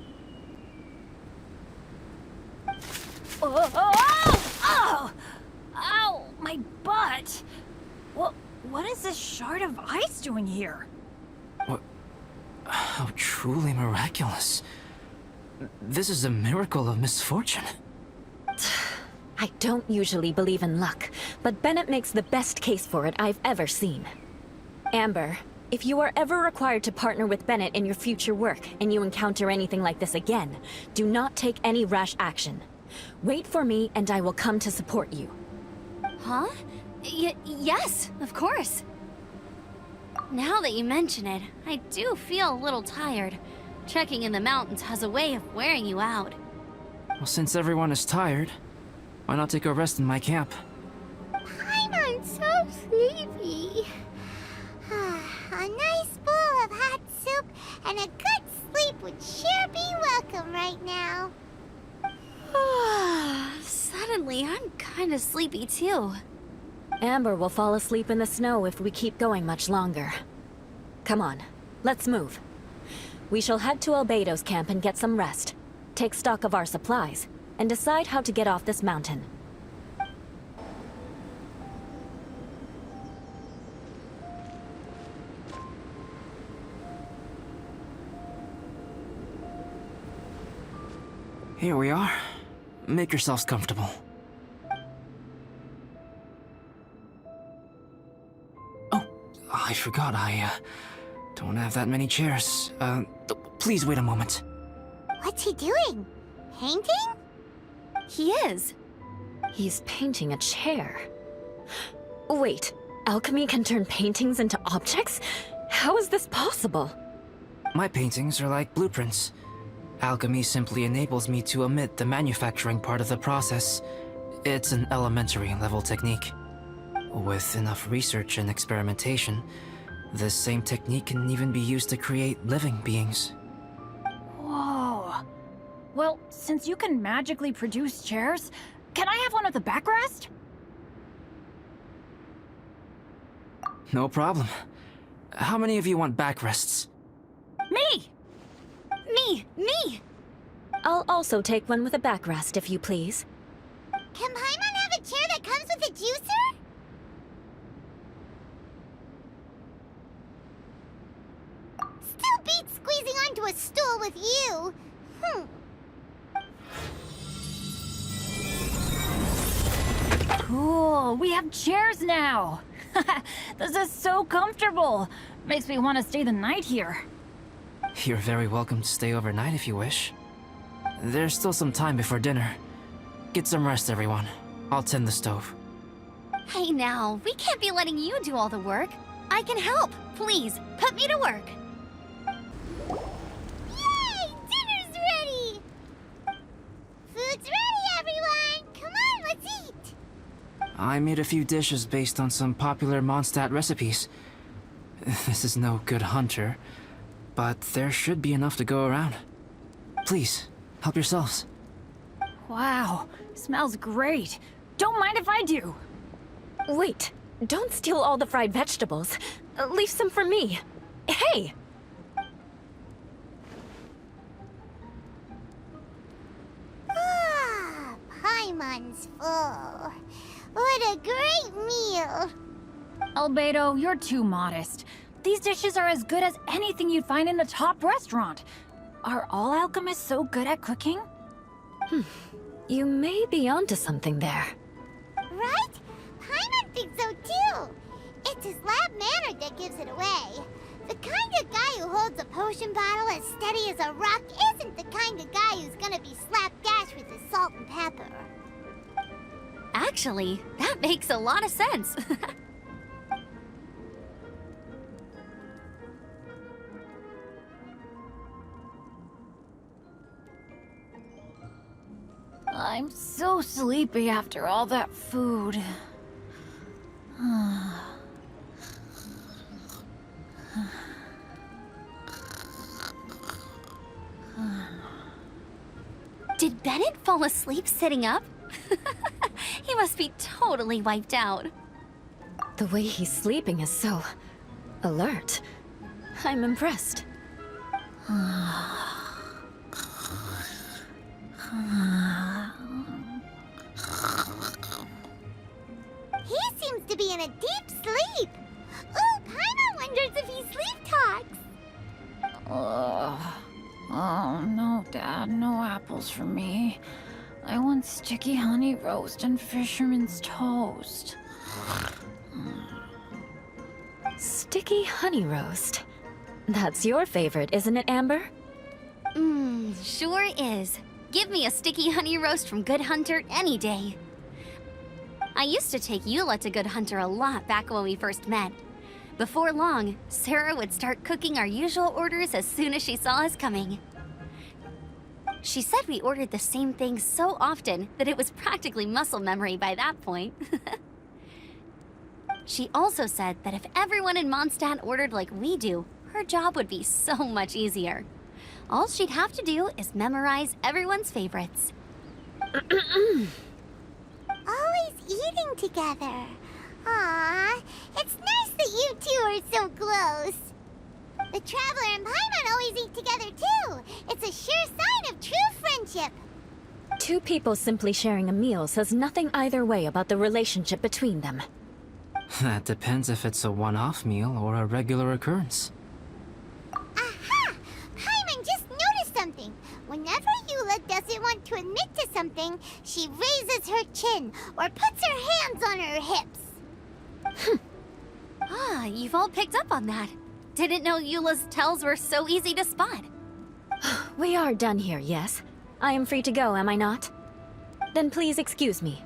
[SPEAKER 7] Oh! Ow! My butt! What is this shard of ice doing here?
[SPEAKER 10] What? How truly miraculous. This is a miracle of misfortune.
[SPEAKER 8] I don't usually believe in luck, but Bennet makes the best case for it I've ever seen. Amber, if you are ever required to partner with Bennet in your future work, and you encounter anything like this again, do not take any rash action. Wait for me, and I will come to support you.
[SPEAKER 4] Huh? Yes, of course. Now that you mention it, I do feel a little tired. Trekking in the mountains has a way of wearing you out.
[SPEAKER 10] Well, since everyone is tired, why not take a rest in my camp?
[SPEAKER 3] Paimon's so sleepy. A nice bowl of hot soup and a good sleep would sure be welcome right now.
[SPEAKER 4] Suddenly, I'm kinda sleepy too.
[SPEAKER 8] Amber will fall asleep in the snow if we keep going much longer. Come on, let's move. We shall head to Albedo's camp and get some rest, take stock of our supplies, and decide how to get off this mountain.
[SPEAKER 10] Here we are. Make yourselves comfortable. Oh, I forgot I don't have that many chairs. Please wait a moment.
[SPEAKER 3] What's he doing? Painting?
[SPEAKER 4] He is.
[SPEAKER 8] He's painting a chair. Wait, alchemy can turn paintings into objects? How is this possible?
[SPEAKER 10] My paintings are like blueprints. Alchemy simply enables me to omit the manufacturing part of the process. It's an elementary level technique. With enough research and experimentation, this same technique can even be used to create living beings.
[SPEAKER 7] Whoa. Well, since you can magically produce chairs, can I have one with a backrest?
[SPEAKER 10] No problem. How many of you want backrests?
[SPEAKER 7] Me!
[SPEAKER 4] Me!
[SPEAKER 8] I'll also take one with a backrest, if you please.
[SPEAKER 3] Can Paimon have a chair that comes with a juicer? into a stool with you.
[SPEAKER 7] Cool, we have chairs now. This is so comfortable. Makes me want to stay the night here.
[SPEAKER 10] You're very welcome to stay overnight if you wish. There's still some time before dinner. Get some rest, everyone. I'll tend the stove.
[SPEAKER 4] Hey now, we can't be letting you do all the work. I can help. Please, put me to work.
[SPEAKER 3] Yay! Dinner's ready! Food's ready, everyone! Come on, let's eat!
[SPEAKER 10] I made a few dishes based on some popular Mondstadt recipes. This is no good hunter, but there should be enough to go around. Please, help yourselves.
[SPEAKER 7] Wow, smells great. Don't mind if I do.
[SPEAKER 8] Wait, don't steal all the fried vegetables. Leave some for me. Hey!
[SPEAKER 3] Ah, Paimon's full. What a great meal!
[SPEAKER 7] Albedo, you're too modest. These dishes are as good as anything you'd find in a top restaurant. Are all alchemists so good at cooking?
[SPEAKER 8] You may be onto something there.
[SPEAKER 3] Right? Paimon thinks so too. It's his lab manner that gives it away. The kind of guy who holds a potion bottle as steady as a rock isn't the kind of guy who's gonna be slapdash with his salt and pepper.
[SPEAKER 4] Actually, that makes a lot of sense.
[SPEAKER 7] I'm so sleepy after all that food.
[SPEAKER 4] Did Bennet fall asleep sitting up? He must be totally wiped out.
[SPEAKER 8] The way he's sleeping is so alert. I'm impressed.
[SPEAKER 3] He seems to be in a deep sleep. Ooh, Paimon wonders if he sleep talks.
[SPEAKER 7] Oh, no, Dad, no apples for me. I want sticky honey roast and fisherman's toast.
[SPEAKER 8] Sticky honey roast. That's your favorite, isn't it, Amber?
[SPEAKER 4] Sure is. Give me a sticky honey roast from Good Hunter any day. I used to take Eula to Good Hunter a lot back when we first met. Before long, Sarah would start cooking our usual orders as soon as she saw us coming. She said we ordered the same thing so often that it was practically muscle memory by that point. She also said that if everyone in Mondstadt ordered like we do, her job would be so much easier. All she'd have to do is memorize everyone's favorites.
[SPEAKER 3] Always eating together. Aww, it's nice that you two are so close. The Traveler and Paimon always eat together too. It's a sure sign of true friendship.
[SPEAKER 8] Two people simply sharing a meal says nothing either way about the relationship between them.
[SPEAKER 10] That depends if it's a one-off meal or a regular occurrence.
[SPEAKER 3] Aha! Paimon just noticed something. Whenever Eula doesn't want to admit to something, she raises her chin or puts her hands on her hips.
[SPEAKER 4] Ah, you've all picked up on that. Didn't know Eula's tells were so easy to spot.
[SPEAKER 8] We are done here, yes? I am free to go, am I not? Then please excuse me.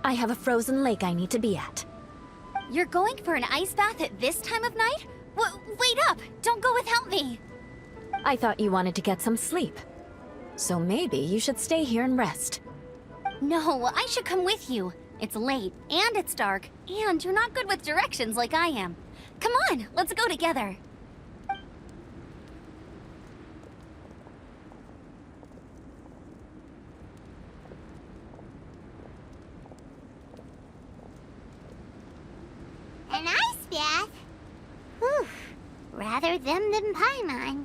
[SPEAKER 8] I have a frozen lake I need to be at.
[SPEAKER 4] You're going for an ice bath at this time of night? Wait up! Don't go without me!
[SPEAKER 8] I thought you wanted to get some sleep. So maybe you should stay here and rest.
[SPEAKER 4] No, I should come with you. It's late, and it's dark, and you're not good with directions like I am. Come on, let's go together.
[SPEAKER 3] An ice bath? Whew. Rather them than Paimon.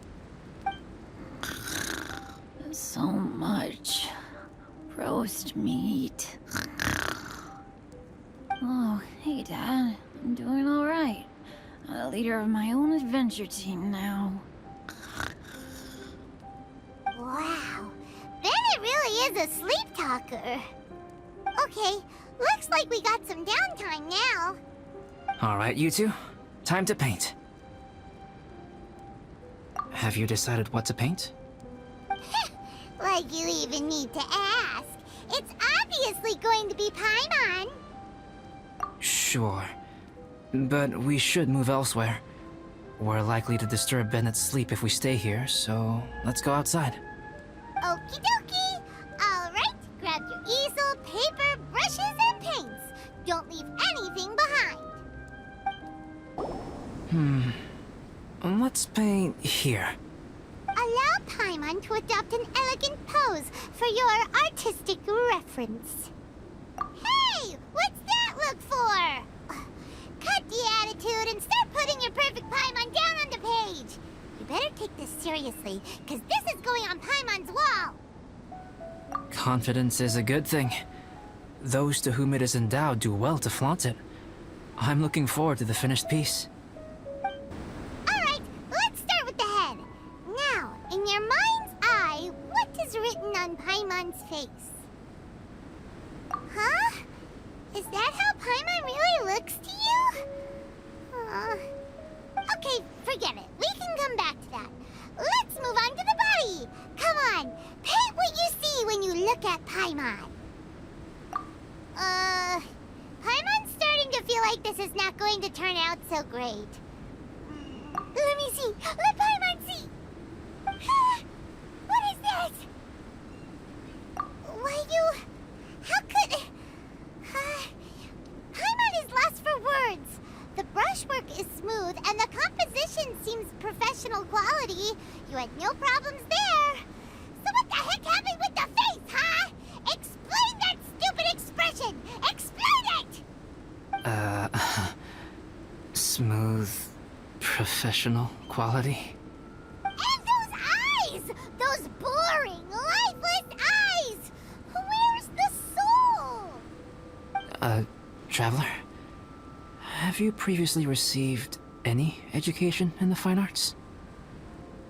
[SPEAKER 7] So much roast meat. Oh, hey, Dad. I'm doing all right. I'm the leader of my own adventure team now.
[SPEAKER 3] a sleep talker. Okay, looks like we got some downtime now.
[SPEAKER 10] Alright, you two. Time to paint. Have you decided what to paint?
[SPEAKER 3] Like you even need to ask. It's obviously going to be Paimon.
[SPEAKER 10] Sure. But we should move elsewhere. We're likely to disturb Bennet's sleep if we stay here, so let's go outside.
[SPEAKER 3] Okie dokie. Alright, grab your easel, paper, brushes, and paints. Don't leave anything behind.
[SPEAKER 10] Let's paint here.
[SPEAKER 3] Allow Paimon to adopt an elegant pose for your artistic reference. Hey! What's that look for? Cut the attitude and start putting your perfect Paimon down on the page. You better take this seriously, because this is going on Paimon's wall.
[SPEAKER 10] Confidence is a good thing. Those to whom it is endowed do well to flaunt it. I'm looking forward to the finished piece.
[SPEAKER 3] Alright, let's start with the head. Now, in your mind's eye, what is written on Paimon's face? Huh? Is that how Paimon really looks to you? Okay, forget it. We can come back to that. Let's move on to the body. Come on, paint what you see when you look at Paimon. Paimon's starting to feel like this is not going to turn out so great. Let me see. Let Paimon see. What is that? Why you... How could... Paimon is lost for words. The brushwork is smooth, and the composition seems professional quality. You had no problems there. So what the heck happened with the face, huh? Explain that stupid expression! Explain it!
[SPEAKER 10] Smooth, professional quality.
[SPEAKER 3] And those eyes! Those boring, lifeless eyes! Where's the soul?
[SPEAKER 10] Traveler? Have you previously received any education in the fine arts?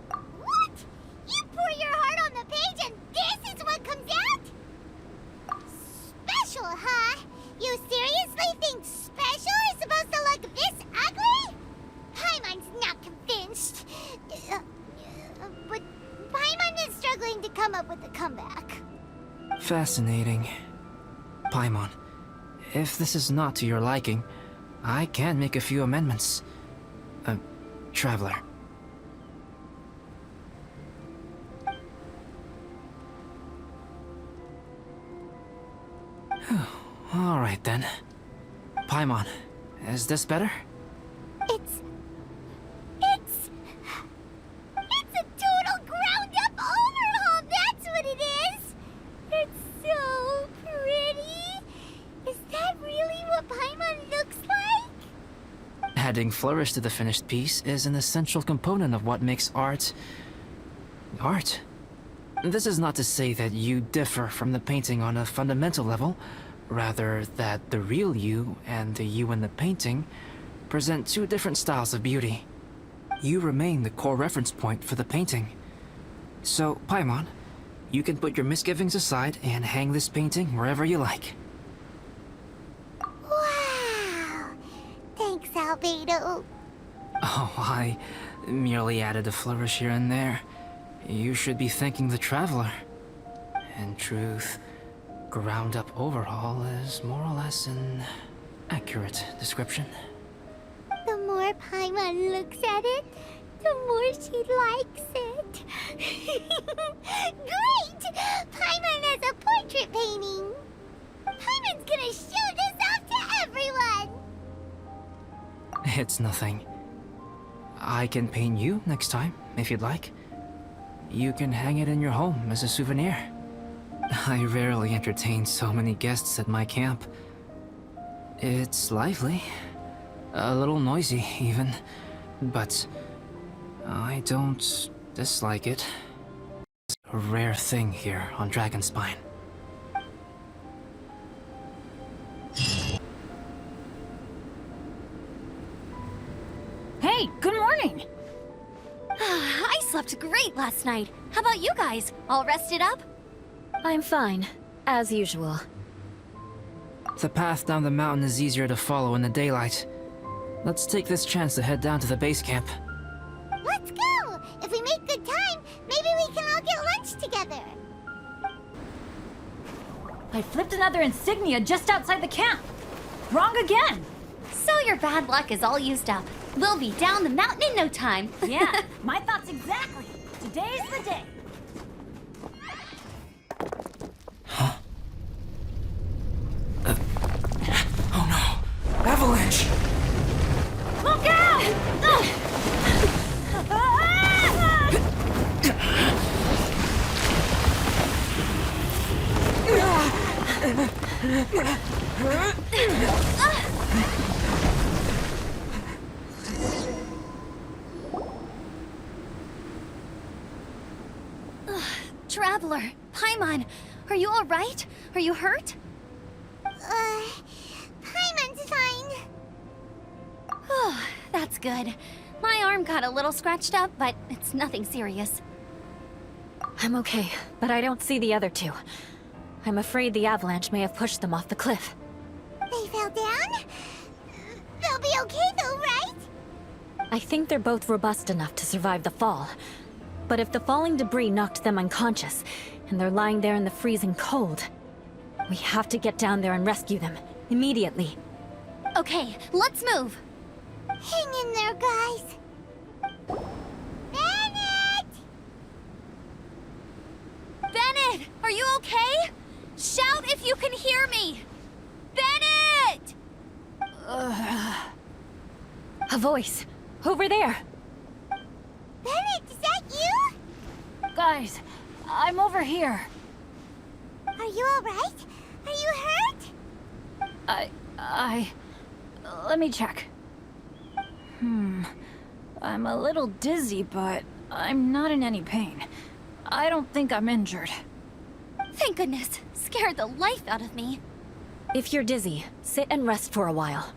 [SPEAKER 3] What? You pour your heart on the page and this is what comes out? Special, huh? You seriously think special is supposed to look this ugly? Paimon's not convinced. But Paimon is struggling to come up with a comeback.
[SPEAKER 10] Fascinating. Paimon, if this is not to your liking, I can make a few amendments. Traveler. Alright then. Paimon, is this better?
[SPEAKER 3] It's a total ground-up overhaul, that's what it is! It's so pretty! Is that really what Paimon looks like?
[SPEAKER 10] Adding flourish to the finished piece is an essential component of what makes art... art. This is not to say that you differ from the painting on a fundamental level, rather that the real you and the you in the painting present two different styles of beauty. You remain the core reference point for the painting. So, Paimon, you can put your misgivings aside and hang this painting wherever you like.
[SPEAKER 3] Wow! Thanks, Albedo.
[SPEAKER 10] Oh, I merely added a flourish here and there. You should be thanking the Traveler. In truth, ground-up overhaul is more or less an accurate description.
[SPEAKER 3] The more Paimon looks at it, the more she likes it. Great! Paimon has a portrait painting. Paimon's gonna show this off to everyone.
[SPEAKER 10] It's nothing. I can paint you next time, if you'd like. You can hang it in your home as a souvenir. I rarely entertain so many guests at my camp. It's lively. A little noisy, even. But I don't dislike it. It's a rare thing here on Dragonspine.
[SPEAKER 7] Hey, good morning!
[SPEAKER 4] I slept great last night. How about you guys? All rested up?
[SPEAKER 8] I'm fine, as usual.
[SPEAKER 10] The path down the mountain is easier to follow in the daylight. Let's take this chance to head down to the base camp.
[SPEAKER 3] Let's go! If we make good time, maybe we can all get lunch together.
[SPEAKER 7] I flipped another insignia just outside the camp. Wrong again.
[SPEAKER 4] So your bad luck is all used up. We'll be down the mountain in no time.
[SPEAKER 7] Yeah, my thoughts exactly. Today's the day.
[SPEAKER 10] Oh no! Avalanche!
[SPEAKER 7] Look out!
[SPEAKER 4] Traveler, Paimon, are you all right? Are you hurt?
[SPEAKER 3] Paimon's fine.
[SPEAKER 4] Oh, that's good. My arm got a little scratched up, but it's nothing serious.
[SPEAKER 8] I'm okay, but I don't see the other two. I'm afraid the avalanche may have pushed them off the cliff.
[SPEAKER 3] They fell down? They'll be okay though, right?
[SPEAKER 8] I think they're both robust enough to survive the fall. But if the falling debris knocked them unconscious, and they're lying there in the freezing cold, we have to get down there and rescue them, immediately.
[SPEAKER 4] Okay, let's move.
[SPEAKER 3] Hang in there, guys. Bennet!
[SPEAKER 4] Bennet, are you okay? Shout if you can hear me! Bennet!
[SPEAKER 8] A voice! Over there!
[SPEAKER 3] Bennet, is that you?
[SPEAKER 7] Guys, I'm over here.
[SPEAKER 3] Are you alright? Are you hurt?
[SPEAKER 7] Let me check. I'm a little dizzy, but I'm not in any pain. I don't think I'm injured.
[SPEAKER 4] Thank goodness. Scared the life out of me.
[SPEAKER 8] If you're dizzy, sit and rest for a while.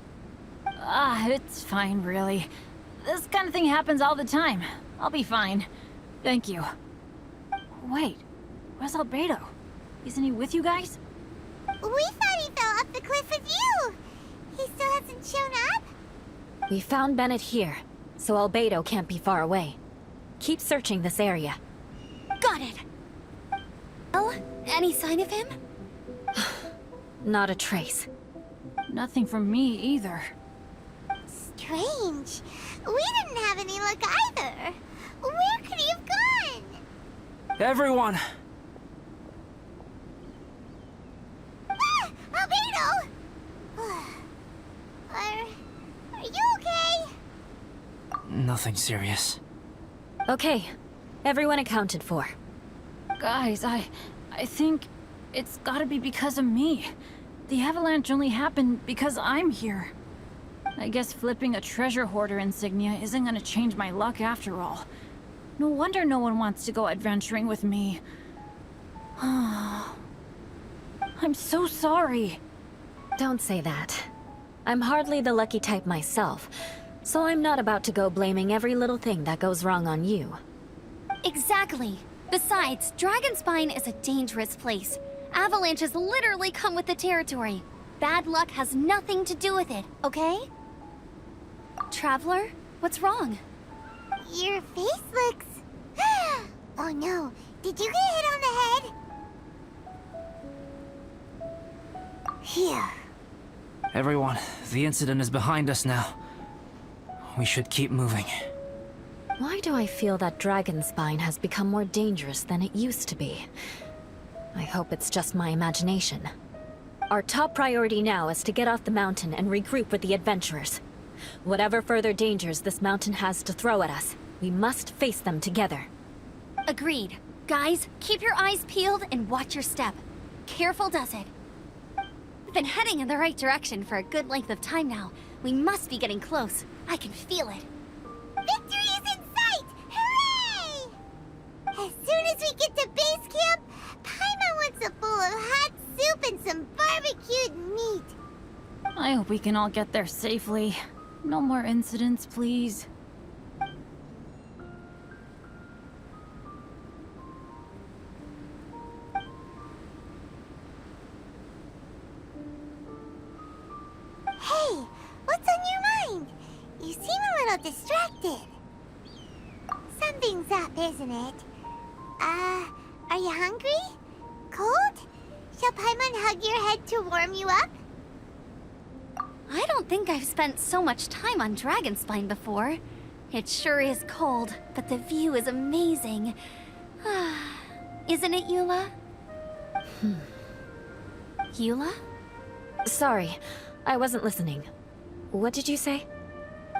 [SPEAKER 7] It's fine, really. This kind of thing happens all the time. I'll be fine. Thank you. Wait, where's Albedo? Isn't he with you guys?
[SPEAKER 3] We thought he fell off the cliff with you. He still hasn't shown up?
[SPEAKER 8] We found Bennet here, so Albedo can't be far away. Keep searching this area.
[SPEAKER 4] Got it. Oh, any sign of him?
[SPEAKER 8] Not a trace.
[SPEAKER 7] Nothing from me either.
[SPEAKER 3] Strange. We didn't have any luck either. Where could he have gone?
[SPEAKER 10] Everyone!
[SPEAKER 3] Ah! Albedo! Are you okay?
[SPEAKER 10] Nothing serious.
[SPEAKER 8] Okay, everyone accounted for.
[SPEAKER 7] Guys, I think it's gotta be because of me. The avalanche only happened because I'm here. I guess flipping a treasure hoarder insignia isn't gonna change my luck after all. No wonder no one wants to go adventuring with me. I'm so sorry.
[SPEAKER 8] Don't say that. I'm hardly the lucky type myself, so I'm not about to go blaming every little thing that goes wrong on you.
[SPEAKER 4] Exactly. Besides, Dragonspine is a dangerous place. Avalanches literally come with the territory. Bad luck has nothing to do with it, okay? Traveler, what's wrong?
[SPEAKER 3] Your face looks... Oh no, did you get hit on the head? Here.
[SPEAKER 10] Everyone, the incident is behind us now. We should keep moving.
[SPEAKER 8] Why do I feel that Dragonspine has become more dangerous than it used to be? I hope it's just my imagination. Our top priority now is to get off the mountain and regroup with the adventurers. Whatever further dangers this mountain has to throw at us, we must face them together.
[SPEAKER 4] Agreed. Guys, keep your eyes peeled and watch your step. Careful does it. We've been heading in the right direction for a good length of time now. We must be getting close. I can feel it.
[SPEAKER 3] Victory is in sight! Hooray! As soon as we get to base camp, Paimon wants a bowl of hot soup and some barbecued meat.
[SPEAKER 7] I hope we can all get there safely. No more incidents, please.
[SPEAKER 3] distracted. Something's up, isn't it? Are you hungry? Cold? Shall Paimon hug your head to warm you up?
[SPEAKER 4] I don't think I've spent so much time on Dragonspine before. It sure is cold, but the view is amazing. Isn't it, Eula? Eula?
[SPEAKER 8] Sorry, I wasn't listening. What did you say?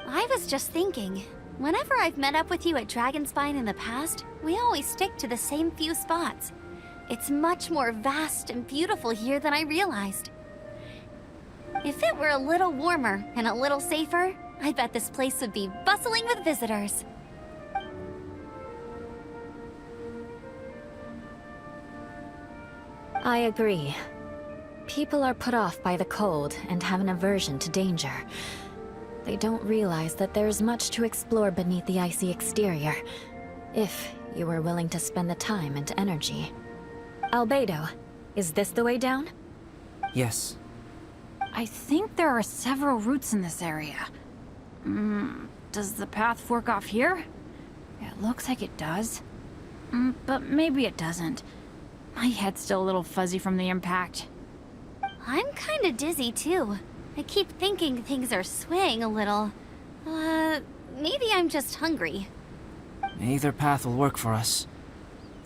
[SPEAKER 4] I was just thinking, whenever I've met up with you at Dragonspine in the past, we always stick to the same few spots. It's much more vast and beautiful here than I realized. If it were a little warmer and a little safer, I bet this place would be bustling with visitors.
[SPEAKER 8] I agree. People are put off by the cold and have an aversion to danger. They don't realize that there's much to explore beneath the icy exterior, if you were willing to spend the time and energy. Albedo, is this the way down?
[SPEAKER 10] Yes.
[SPEAKER 7] I think there are several routes in this area. Does the path fork off here? It looks like it does. But maybe it doesn't. My head's still a little fuzzy from the impact.
[SPEAKER 4] I'm kinda dizzy too. I keep thinking things are swaying a little. Maybe I'm just hungry.
[SPEAKER 10] Either path will work for us.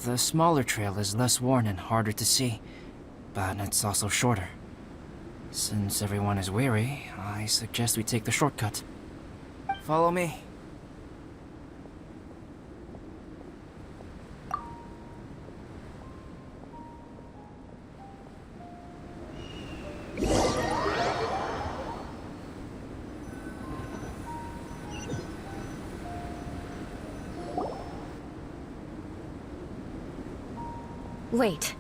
[SPEAKER 10] The smaller trail is less worn and harder to see, but it's also shorter. Since everyone is weary, I suggest we take the shortcut. Follow me.
[SPEAKER 8] Wait.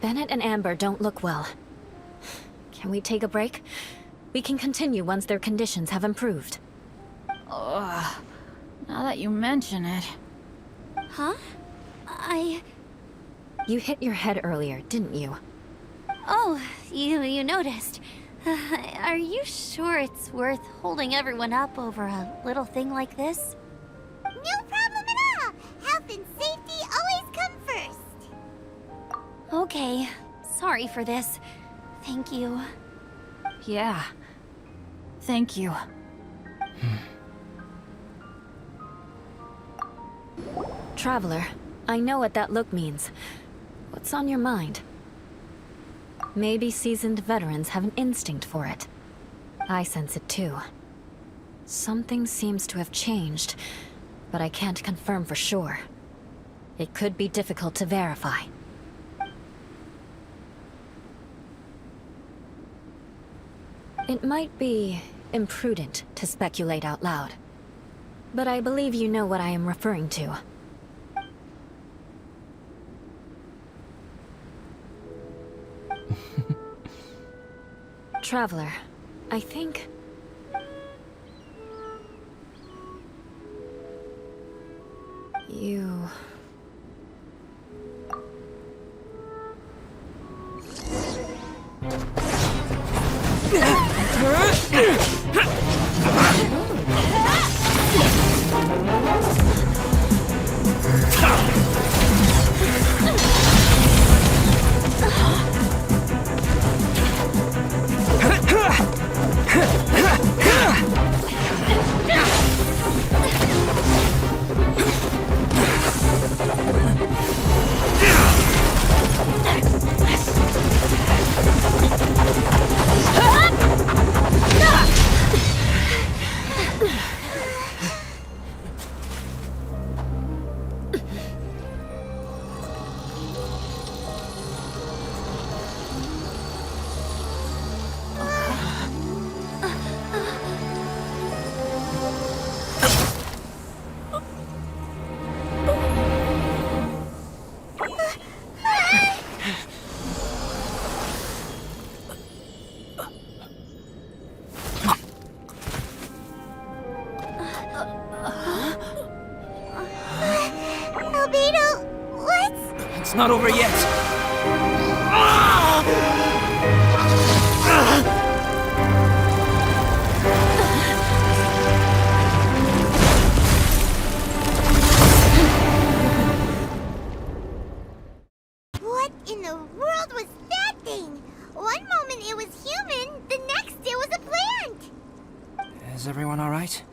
[SPEAKER 8] Bennet and Amber don't look well. Can we take a break? We can continue once their conditions have improved.
[SPEAKER 7] Ugh. Now that you mention it.
[SPEAKER 4] Huh?
[SPEAKER 8] You hit your head earlier, didn't you?
[SPEAKER 4] Oh, you noticed. Are you sure it's worth holding everyone up over a little thing like this?
[SPEAKER 3] No problem at all! Health and safety always come first!
[SPEAKER 4] Okay. Sorry for this. Thank you.
[SPEAKER 7] Yeah. Thank you.
[SPEAKER 8] Traveler, I know what that look means. What's on your mind? Maybe seasoned veterans have an instinct for it. I sense it too. Something seems to have changed, but I can't confirm for sure. It could be difficult to verify. It might be imprudent to speculate out loud, but I believe you know what I am referring to. Traveler, I think... you...
[SPEAKER 3] Albedo, what's...
[SPEAKER 10] It's not over yet! Is everyone alright?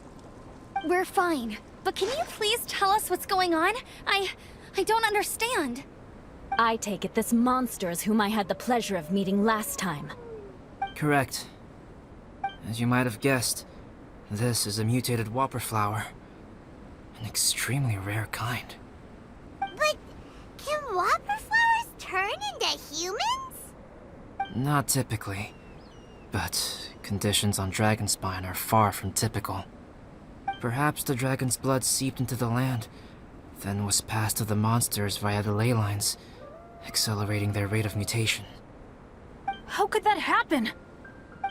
[SPEAKER 4] We're fine. But can you please tell us what's going on? I don't understand.
[SPEAKER 8] I take it this monster is whom I had the pleasure of meeting last time.
[SPEAKER 10] Correct. As you might have guessed, this is a mutated whopper flower. An extremely rare kind.
[SPEAKER 3] But can whopper flowers turn into humans?
[SPEAKER 10] Not typically, but conditions on Dragonspine are far from typical. Perhaps the dragon's blood seeped into the land, then was passed to the monsters via the ley lines, accelerating their rate of mutation.
[SPEAKER 7] How could that happen?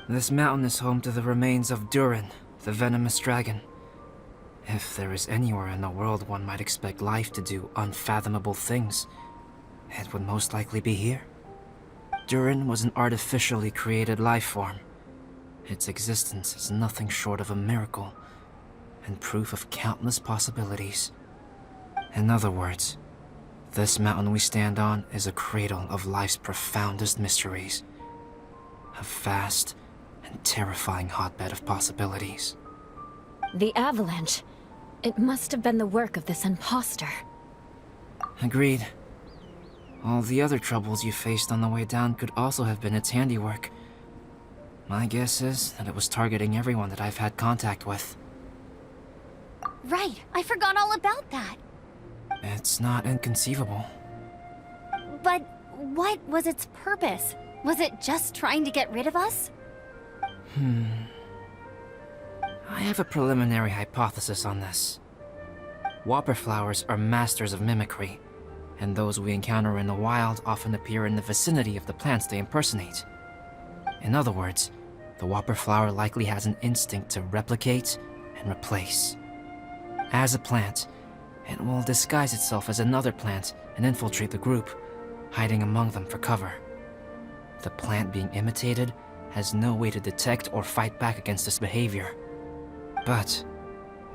[SPEAKER 10] This mountain is home to the remains of Durin, the venomous dragon. If there is anywhere in the world one might expect life to do unfathomable things, it would most likely be here. Durin was an artificially created life form. Its existence is nothing short of a miracle, and proof of countless possibilities. In other words, this mountain we stand on is a cradle of life's profoundest mysteries. A vast and terrifying hotbed of possibilities.
[SPEAKER 8] The avalanche. It must have been the work of this imposter.
[SPEAKER 10] Agreed. All the other troubles you faced on the way down could also have been its handiwork. My guess is that it was targeting everyone that I've had contact with.
[SPEAKER 4] Right, I forgot all about that.
[SPEAKER 10] It's not inconceivable.
[SPEAKER 4] But what was its purpose? Was it just trying to get rid of us?
[SPEAKER 10] I have a preliminary hypothesis on this. Whopper flowers are masters of mimicry, and those we encounter in the wild often appear in the vicinity of the plants they impersonate. In other words, the whopper flower likely has an instinct to replicate and replace. As a plant, it will disguise itself as another plant and infiltrate the group, hiding among them for cover. The plant being imitated has no way to detect or fight back against this behavior. But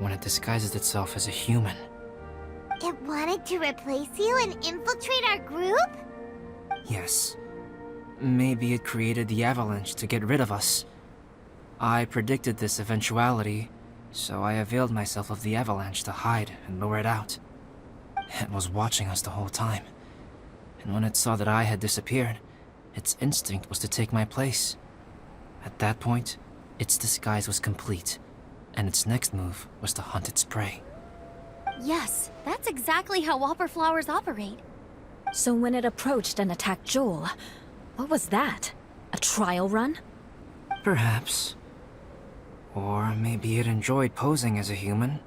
[SPEAKER 10] when it disguises itself as a human...
[SPEAKER 3] It wanted to replace you and infiltrate our group?
[SPEAKER 10] Yes. Maybe it created the avalanche to get rid of us. I predicted this eventuality, so I availed myself of the avalanche to hide and lure it out. It was watching us the whole time, and when it saw that I had disappeared, its instinct was to take my place. At that point, its disguise was complete, and its next move was to hunt its prey.
[SPEAKER 4] Yes, that's exactly how whopper flowers operate.
[SPEAKER 8] So when it approached and attacked Joel, what was that? A trial run?
[SPEAKER 10] Perhaps. Or maybe it enjoyed posing as a human,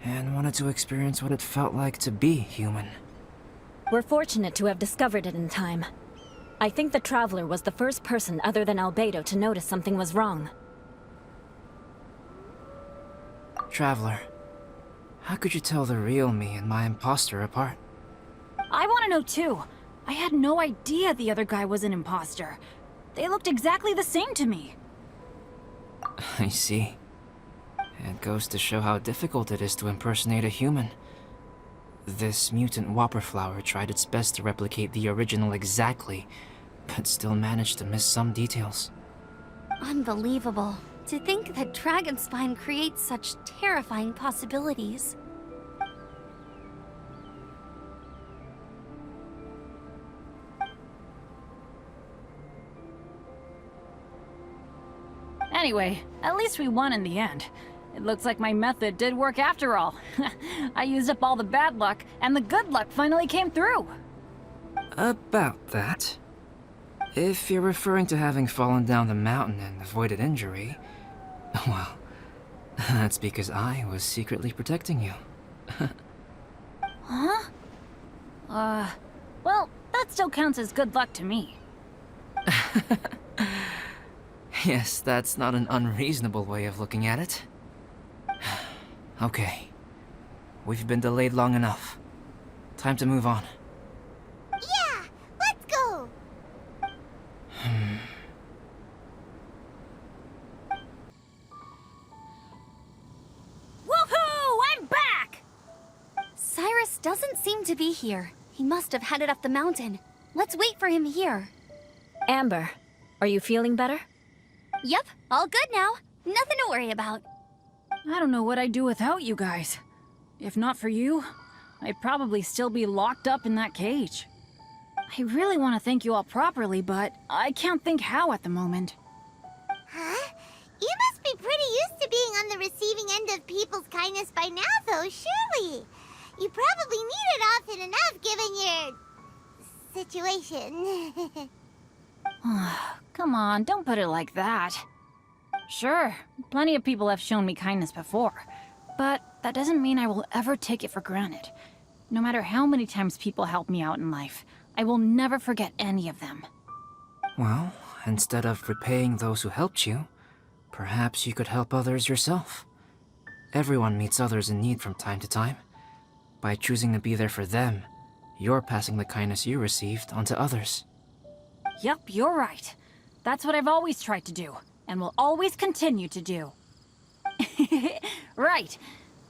[SPEAKER 10] and wanted to experience what it felt like to be human.
[SPEAKER 8] We're fortunate to have discovered it in time. I think the Traveler was the first person other than Albedo to notice something was wrong.
[SPEAKER 10] Traveler, how could you tell the real me and my imposter apart?
[SPEAKER 7] I want to know too. I had no idea the other guy was an imposter. They looked exactly the same to me.
[SPEAKER 10] I see. It goes to show how difficult it is to impersonate a human. This mutant whopper flower tried its best to replicate the original exactly, but still managed to miss some details.
[SPEAKER 4] Unbelievable. To think that Dragonspine creates such terrifying possibilities.
[SPEAKER 7] Anyway, at least we won in the end. It looks like my method did work after all. I used up all the bad luck, and the good luck finally came through.
[SPEAKER 10] About that. If you're referring to having fallen down the mountain and avoided injury, well, that's because I was secretly protecting you.
[SPEAKER 7] Huh? Well, that still counts as good luck to me.
[SPEAKER 10] Yes, that's not an unreasonable way of looking at it. Okay. We've been delayed long enough. Time to move on.
[SPEAKER 3] Yeah, let's go!
[SPEAKER 4] Woohoo! I'm back! Cyrus doesn't seem to be here. He must have headed up the mountain. Let's wait for him here.
[SPEAKER 8] Amber, are you feeling better?
[SPEAKER 4] Yep, all good now. Nothing to worry about.
[SPEAKER 7] I don't know what I'd do without you guys. If not for you, I'd probably still be locked up in that cage. I really want to thank you all properly, but I can't think how at the moment.
[SPEAKER 3] Huh? You must be pretty used to being on the receiving end of people's kindness by now, though, surely. You probably need it often enough, given your... situation.
[SPEAKER 7] Come on, don't put it like that. Sure, plenty of people have shown me kindness before, but that doesn't mean I will ever take it for granted. No matter how many times people help me out in life, I will never forget any of them.
[SPEAKER 10] Well, instead of repaying those who helped you, perhaps you could help others yourself. Everyone meets others in need from time to time. By choosing to be there for them, you're passing the kindness you received onto others.
[SPEAKER 7] Yep, you're right. That's what I've always tried to do, and will always continue to do. Right.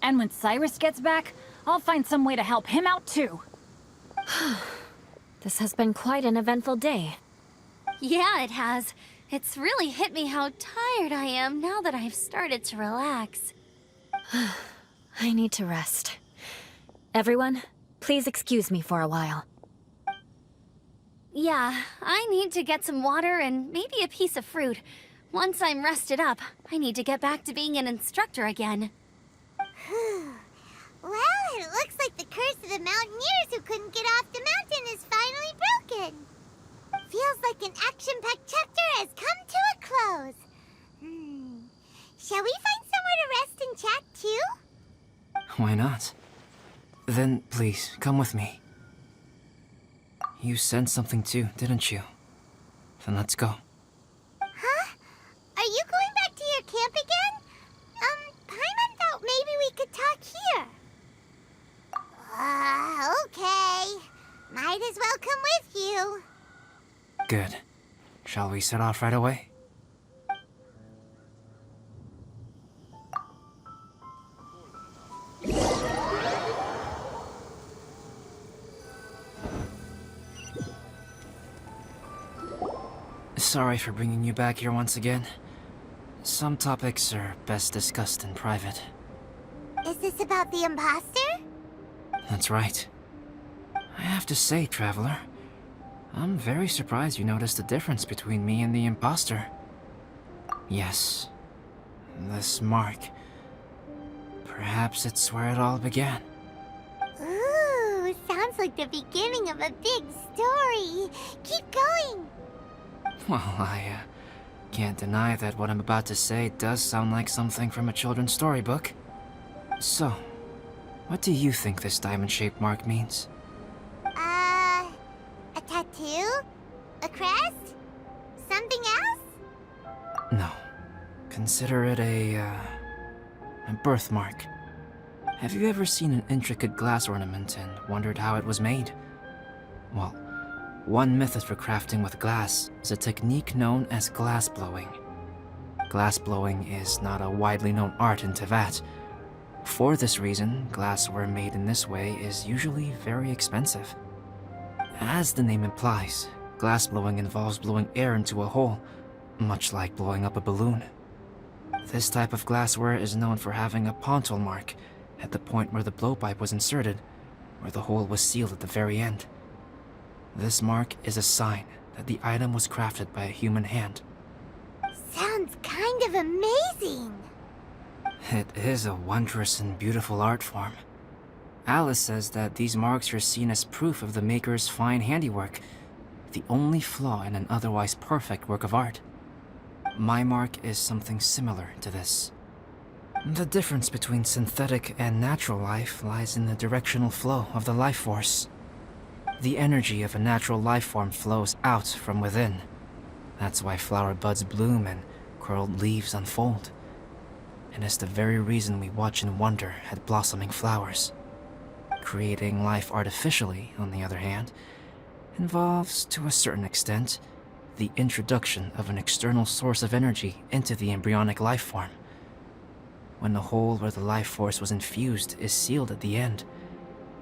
[SPEAKER 7] And when Cyrus gets back, I'll find some way to help him out too.
[SPEAKER 8] This has been quite an eventful day.
[SPEAKER 4] Yeah, it has. It's really hit me how tired I am now that I've started to relax.
[SPEAKER 8] I need to rest. Everyone, please excuse me for a while.
[SPEAKER 4] Yeah, I need to get some water and maybe a piece of fruit. Once I'm rested up, I need to get back to being an instructor again.
[SPEAKER 3] Well, it looks like the curse of the mountaineers who couldn't get off the mountain is finally broken. Feels like an action-packed chapter has come to a close. Shall we find somewhere to rest and chat too?
[SPEAKER 10] Why not? Then, please, come with me. You sensed something too, didn't you? Then let's go.
[SPEAKER 3] Huh? Are you going back to your camp again? Paimon thought maybe we could talk here. Okay. Might as well come with you.
[SPEAKER 10] Good. Shall we set off right away? Sorry for bringing you back here once again. Some topics are best discussed in private.
[SPEAKER 3] Is this about the imposter?
[SPEAKER 10] That's right. I have to say, Traveler, I'm very surprised you noticed the difference between me and the imposter. Yes, this mark. Perhaps it's where it all began.
[SPEAKER 3] Ooh, sounds like the beginning of a big story. Keep going.
[SPEAKER 10] Well, I can't deny that what I'm about to say does sound like something from a children's storybook. So, what do you think this diamond-shaped mark means?
[SPEAKER 3] A tattoo? A crest? Something else?
[SPEAKER 10] No. Consider it a birthmark. Have you ever seen an intricate glass ornament and wondered how it was made? Well, one method for crafting with glass is a technique known as glass blowing. Glass blowing is not a widely known art in Teyvat. For this reason, glassware made in this way is usually very expensive. As the name implies, glass blowing involves blowing air into a hole, much like blowing up a balloon. This type of glassware is known for having a pontal mark at the point where the blowpipe was inserted, where the hole was sealed at the very end. This mark is a sign that the item was crafted by a human hand.
[SPEAKER 3] Sounds kind of amazing.
[SPEAKER 10] It is a wondrous and beautiful art form. Alice says that these marks are seen as proof of the maker's fine handiwork, the only flaw in an otherwise perfect work of art. My mark is something similar to this. The difference between synthetic and natural life lies in the directional flow of the life force. The energy of a natural life form flows out from within. That's why flower buds bloom and curled leaves unfold. And it's the very reason we watch and wonder at blossoming flowers. Creating life artificially, on the other hand, involves, to a certain extent, the introduction of an external source of energy into the embryonic life form. When the hole where the life force was infused is sealed at the end,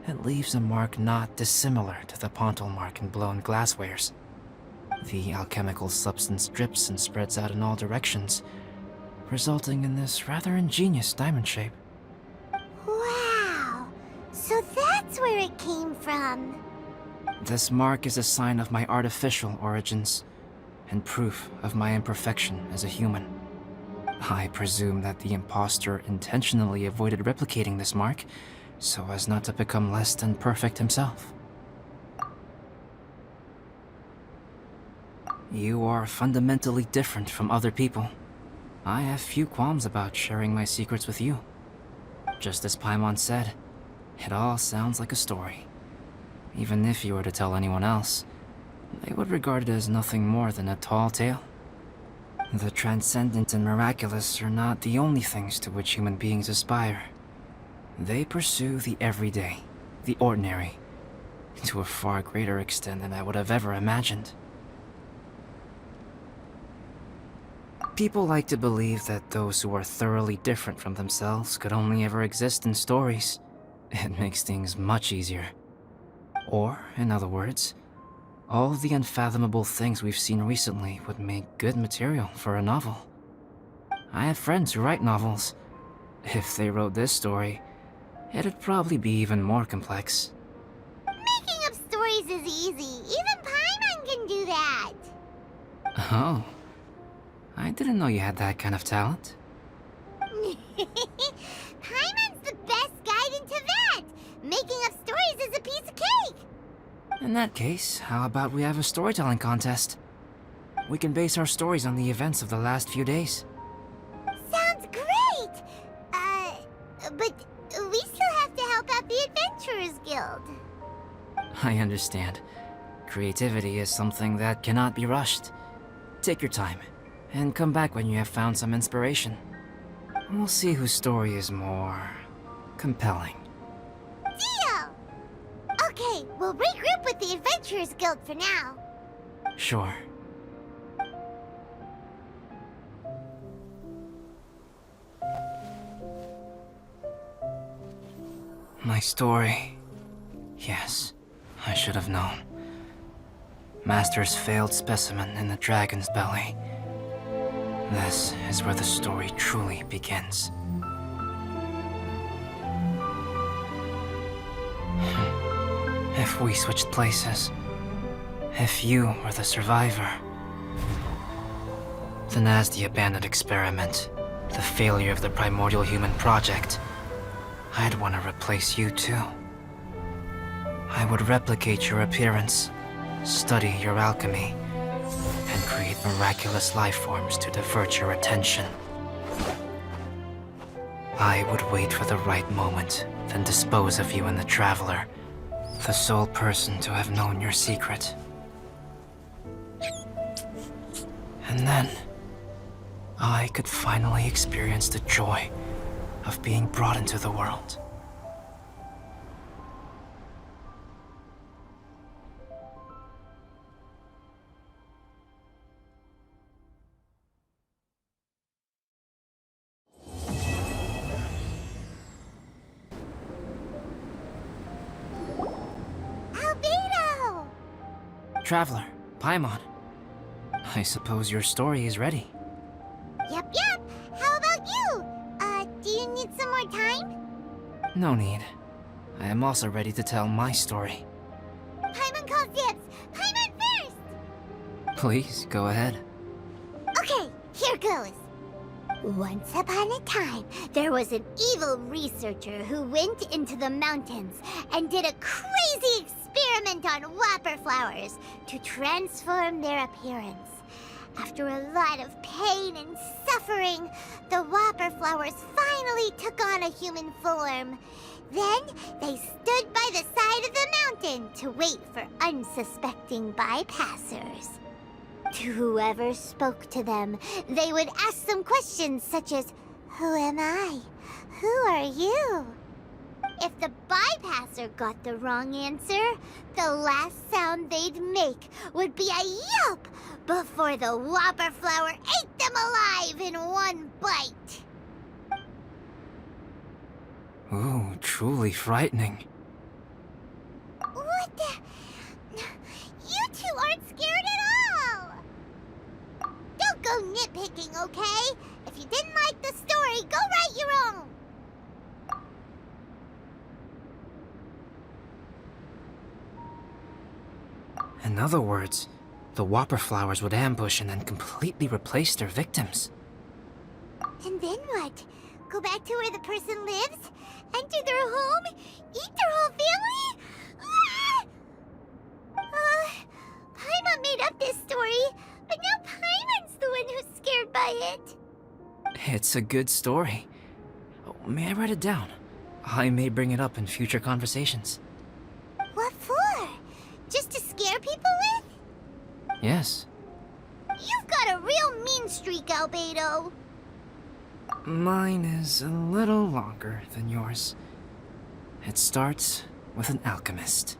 [SPEAKER 10] it leaves a mark not dissimilar to the pontal mark in blown glasswares. The alchemical substance drips and spreads out in all directions, resulting in this rather ingenious diamond shape.
[SPEAKER 3] Wow! So that's where it came from.
[SPEAKER 10] This mark is a sign of my artificial origins, and proof of my imperfection as a human. I presume that the impostor intentionally avoided replicating this mark, so as not to become less than perfect himself. You are fundamentally different from other people. I have few qualms about sharing my secrets with you. Just as Paimon said, it all sounds like a story. Even if you were to tell anyone else, they would regard it as nothing more than a tall tale. The transcendent and miraculous are not the only things to which human beings aspire. They pursue the everyday, the ordinary, to a far greater extent than I would have ever imagined. People like to believe that those who are thoroughly different from themselves could only ever exist in stories. It makes things much easier. Or, in other words, all the unfathomable things we've seen recently would make good material for a novel. I have friends who write novels. If they wrote this story, it'd probably be even more complex.
[SPEAKER 3] Making up stories is easy. Even Paimon can do that.
[SPEAKER 10] Oh. I didn't know you had that kind of talent.
[SPEAKER 3] Paimon's the best guide into that. Making up stories is a piece of cake.
[SPEAKER 10] In that case, how about we have a storytelling contest? We can base our stories on the events of the last few days.
[SPEAKER 3] Sounds great! But we still have to help out the Adventurers Guild.
[SPEAKER 10] I understand. Creativity is something that cannot be rushed. Take your time, and come back when you have found some inspiration. We'll see whose story is more compelling.
[SPEAKER 3] Deal! Okay, we'll regroup with the Adventurers Guild for now.
[SPEAKER 10] Sure. My story. Yes, I should have known. Master's failed specimen in the dragon's belly. This is where the story truly begins. If we switched places, if you were the survivor, then as the abandoned experiment, the failure of the primordial human project, I'd want to replace you too. I would replicate your appearance, study your alchemy, and create miraculous life forms to divert your attention. I would wait for the right moment, then dispose of you in the Traveler, the sole person to have known your secret. And then, I could finally experience the joy of being brought into the world.
[SPEAKER 3] Albedo!
[SPEAKER 10] Traveler, Paimon, I suppose your story is ready.
[SPEAKER 3] Yep. How about you? Do you need some more time?
[SPEAKER 10] No need. I am also ready to tell my story.
[SPEAKER 3] Paimon calls dibs. Paimon first!
[SPEAKER 10] Please, go ahead.
[SPEAKER 3] Okay, here goes. Once upon a time, there was an evil researcher who went into the mountains and did a crazy experiment on whopper flowers to transform their appearance. After a lot of pain and suffering, the whopper flowers finally took on a human form. Then, they stood by the side of the mountain to wait for unsuspecting bypassers. To whoever spoke to them, they would ask some questions such as, "Who am I? Who are you?" If the bypasser got the wrong answer, the last sound they'd make would be a yelp before the whopper flower ate them alive in one bite.
[SPEAKER 10] Ooh, truly frightening.
[SPEAKER 3] What the? You two aren't scared at all! Don't go nitpicking, okay? If you didn't like
[SPEAKER 10] In other words, the Whopper flowers would ambush and then completely replace their victims.
[SPEAKER 3] And then what? Go back to where the person lives? Enter their home? Eat their whole family? Paimon made up this story, but now Paimon's the one who's scared by it.
[SPEAKER 10] It's a good story. Oh, may I write it down? I may bring it up in future conversations.
[SPEAKER 3] What for? Just to scare people with?
[SPEAKER 10] Yes.
[SPEAKER 3] You've got a real mean streak, Albedo.
[SPEAKER 10] Mine is a little longer than yours. It starts with an alchemist.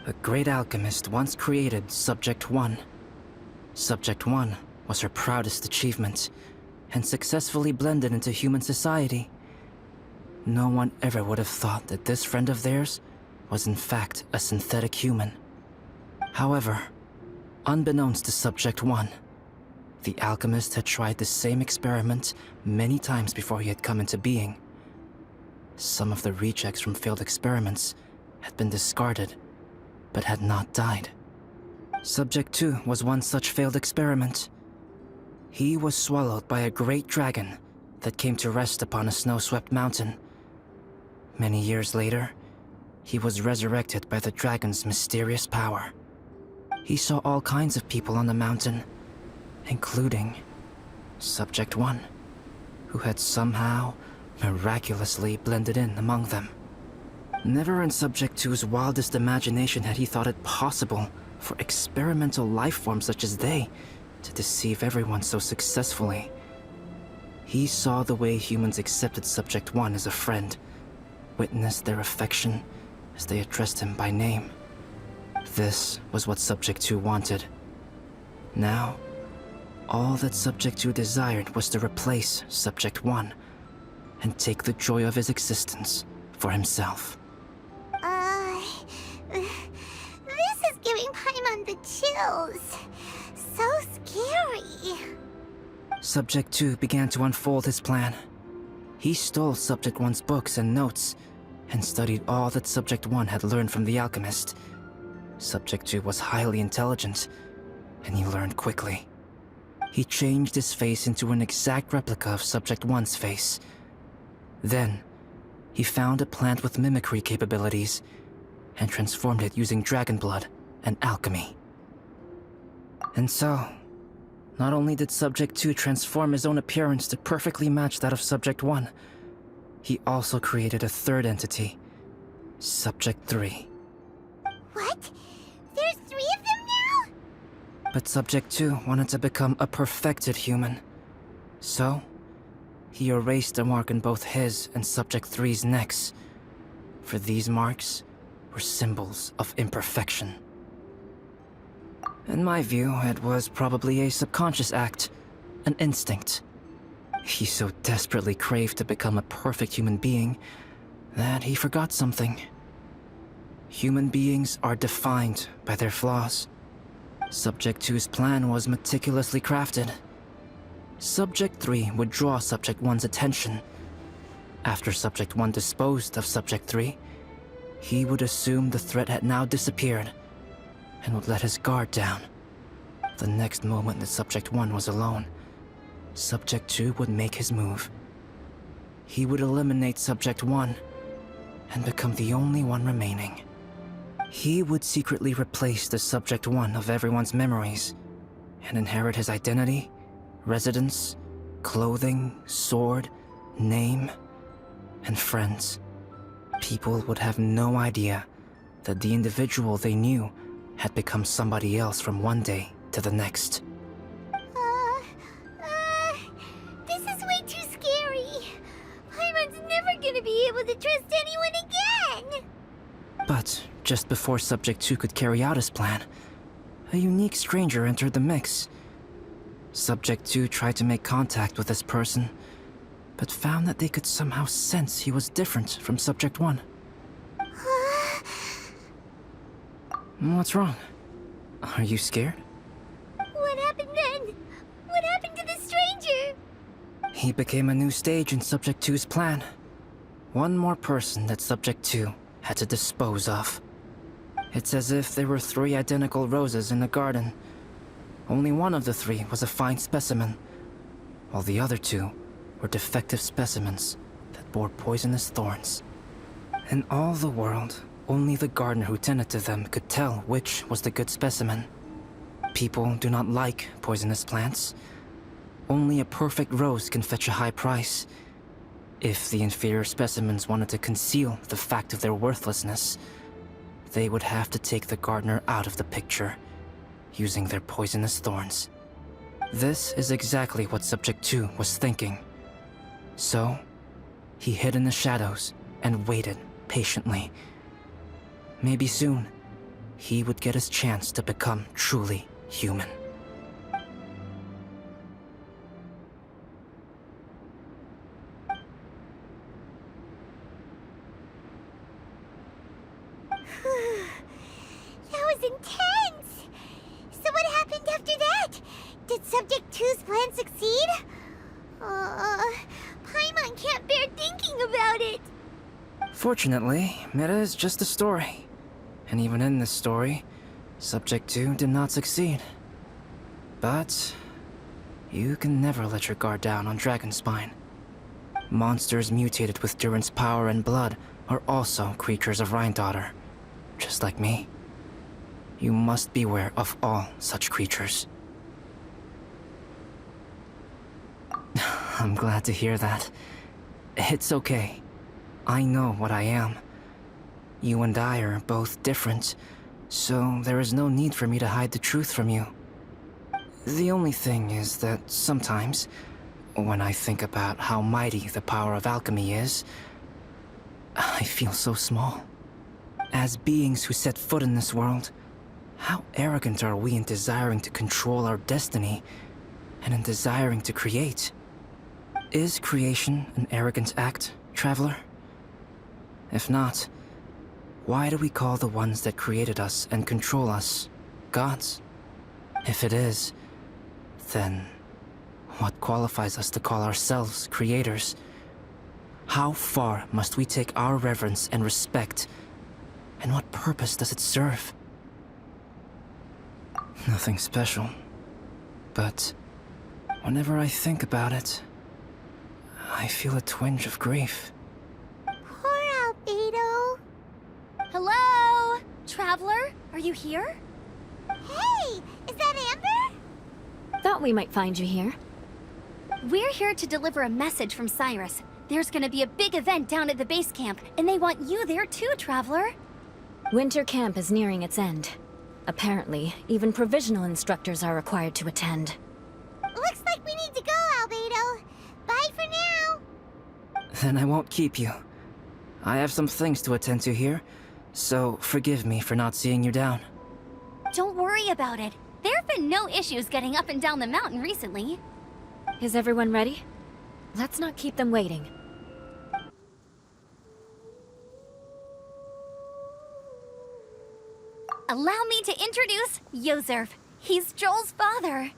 [SPEAKER 10] A great alchemist once created Subject 1. Subject 1 was her proudest achievement, and successfully blended into human society. No one ever would have thought that this friend of theirs was in fact a synthetic human. However, unbeknownst to Subject 1, the alchemist had tried the same experiment many times before he had come into being. Some of the rejects from failed experiments had been discarded, but had not died. Subject 2 was one such failed experiment. He was swallowed by a great dragon that came to rest upon a snow-swept mountain. Many years later, he was resurrected by the dragon's mysterious power. He saw all kinds of people on the mountain, including Subject 1, who had somehow miraculously blended in among them. Never in Subject 2's wildest imagination had he thought it possible for experimental life forms such as they to deceive everyone so successfully. He saw the way humans accepted Subject 1 as a friend, witnessed their affection as they addressed him by name. This was what Subject 2 wanted. Now, all that Subject 2 desired was to replace Subject 1 and take the joy of his existence for himself.
[SPEAKER 3] This is giving Paimon the chills. So scary.
[SPEAKER 10] Subject 2 began to unfold his plan. He stole Subject 1's books and notes, and studied all that Subject 1 had learned from the alchemist. Subject 2 was highly intelligent, and he learned quickly. He changed his face into an exact replica of Subject 1's face. Then, he found a plant with mimicry capabilities, and transformed it using dragon blood and alchemy. And so, not only did Subject 2 transform his own appearance to perfectly match that of Subject 1, he also created a third entity, Subject 3.
[SPEAKER 3] What? There's 3 of them now?
[SPEAKER 10] But Subject 2 wanted to become a perfected human. So, he erased a mark in both his and Subject 3's necks. For these marks were symbols of imperfection. In my view, it was probably a subconscious act, an instinct. He so desperately craved to become a perfect human being that he forgot something. Human beings are defined by their flaws. Subject 2's plan was meticulously crafted. Subject 3 would draw Subject 1's attention. After Subject 1 disposed of Subject 3, he would assume the threat had now disappeared and would let his guard down. The next moment that Subject 1 was alone, Subject 2 would make his move. He would eliminate Subject 1 and become the only one remaining. He would secretly replace the Subject 1 of everyone's memories and inherit his identity, residence, clothing, sword, name, and friends. People would have no idea that the individual they knew had become somebody else from one day to the next.
[SPEAKER 3] This is way too scary. Paimon's never gonna be able to trust anyone again.
[SPEAKER 10] But just before Subject 2 could carry out his plan, a unique stranger entered the mix. Subject 2 tried to make contact with this person, but found that they could somehow sense he was different from Subject 1. What's wrong? Are you scared?
[SPEAKER 3] What happened then? What happened to the stranger?
[SPEAKER 10] He became a new stage in Subject 2's plan. One more person that Subject 2 had to dispose of. It's as if there were 3 identical roses in a garden. Only one of the 3 was a fine specimen, while the other 2 were defective specimens that bore poisonous thorns. In all the world, only the gardener who tended to them could tell which was the good specimen. People do not like poisonous plants. Only a perfect rose can fetch a high price. If the inferior specimens wanted to conceal the fact of their worthlessness, they would have to take the gardener out of the picture, using their poisonous thorns. This is exactly what Subject 2 was thinking. So, he hid in the shadows and waited patiently. Maybe soon, he would get his chance to become truly human.
[SPEAKER 3] That was intense! So what happened after that? Did Subject 2's plan succeed? Paimon can't bear thinking about it!
[SPEAKER 10] Fortunately, it is just a story. And even in this story, Subject 2 did not succeed. But you can never let your guard down on Dragonspine. Monsters mutated with Durin's power and blood are also creatures of Rhine-Daughter, just like me. You must beware of all such creatures. I'm glad to hear that. It's okay. I know what I am. You and I are both different, so there is no need for me to hide the truth from you. The only thing is that sometimes, when I think about how mighty the power of alchemy is, I feel so small. As beings who set foot in this world, how arrogant are we in desiring to control our destiny, and in desiring to create? Is creation an arrogant act, Traveler? If not, why do we call the ones that created us and control us gods? If it is, then what qualifies us to call ourselves creators? How far must we take our reverence and respect, and what purpose does it serve? Nothing special, but whenever I think about it, I feel a twinge of grief.
[SPEAKER 3] Poor Albedo.
[SPEAKER 4] Hello? Traveler, are you here?
[SPEAKER 3] Hey, is that Amber?
[SPEAKER 8] Thought we might find you here.
[SPEAKER 4] We're here to deliver a message from Cyrus. There's gonna be a big event down at the base camp, and they want you there too, Traveler.
[SPEAKER 8] Winter camp is nearing its end. Apparently, even provisional instructors are required to attend.
[SPEAKER 3] Looks like we need to go, Albedo. Bye for now.
[SPEAKER 10] Then I won't keep you. I have some things to attend to here, so forgive me for not seeing you down.
[SPEAKER 4] Don't worry about it. There have been no issues getting up and down the mountain recently.
[SPEAKER 8] Is everyone ready? Let's not keep them waiting.
[SPEAKER 4] Allow me to introduce Yozerf. He's Joel's father.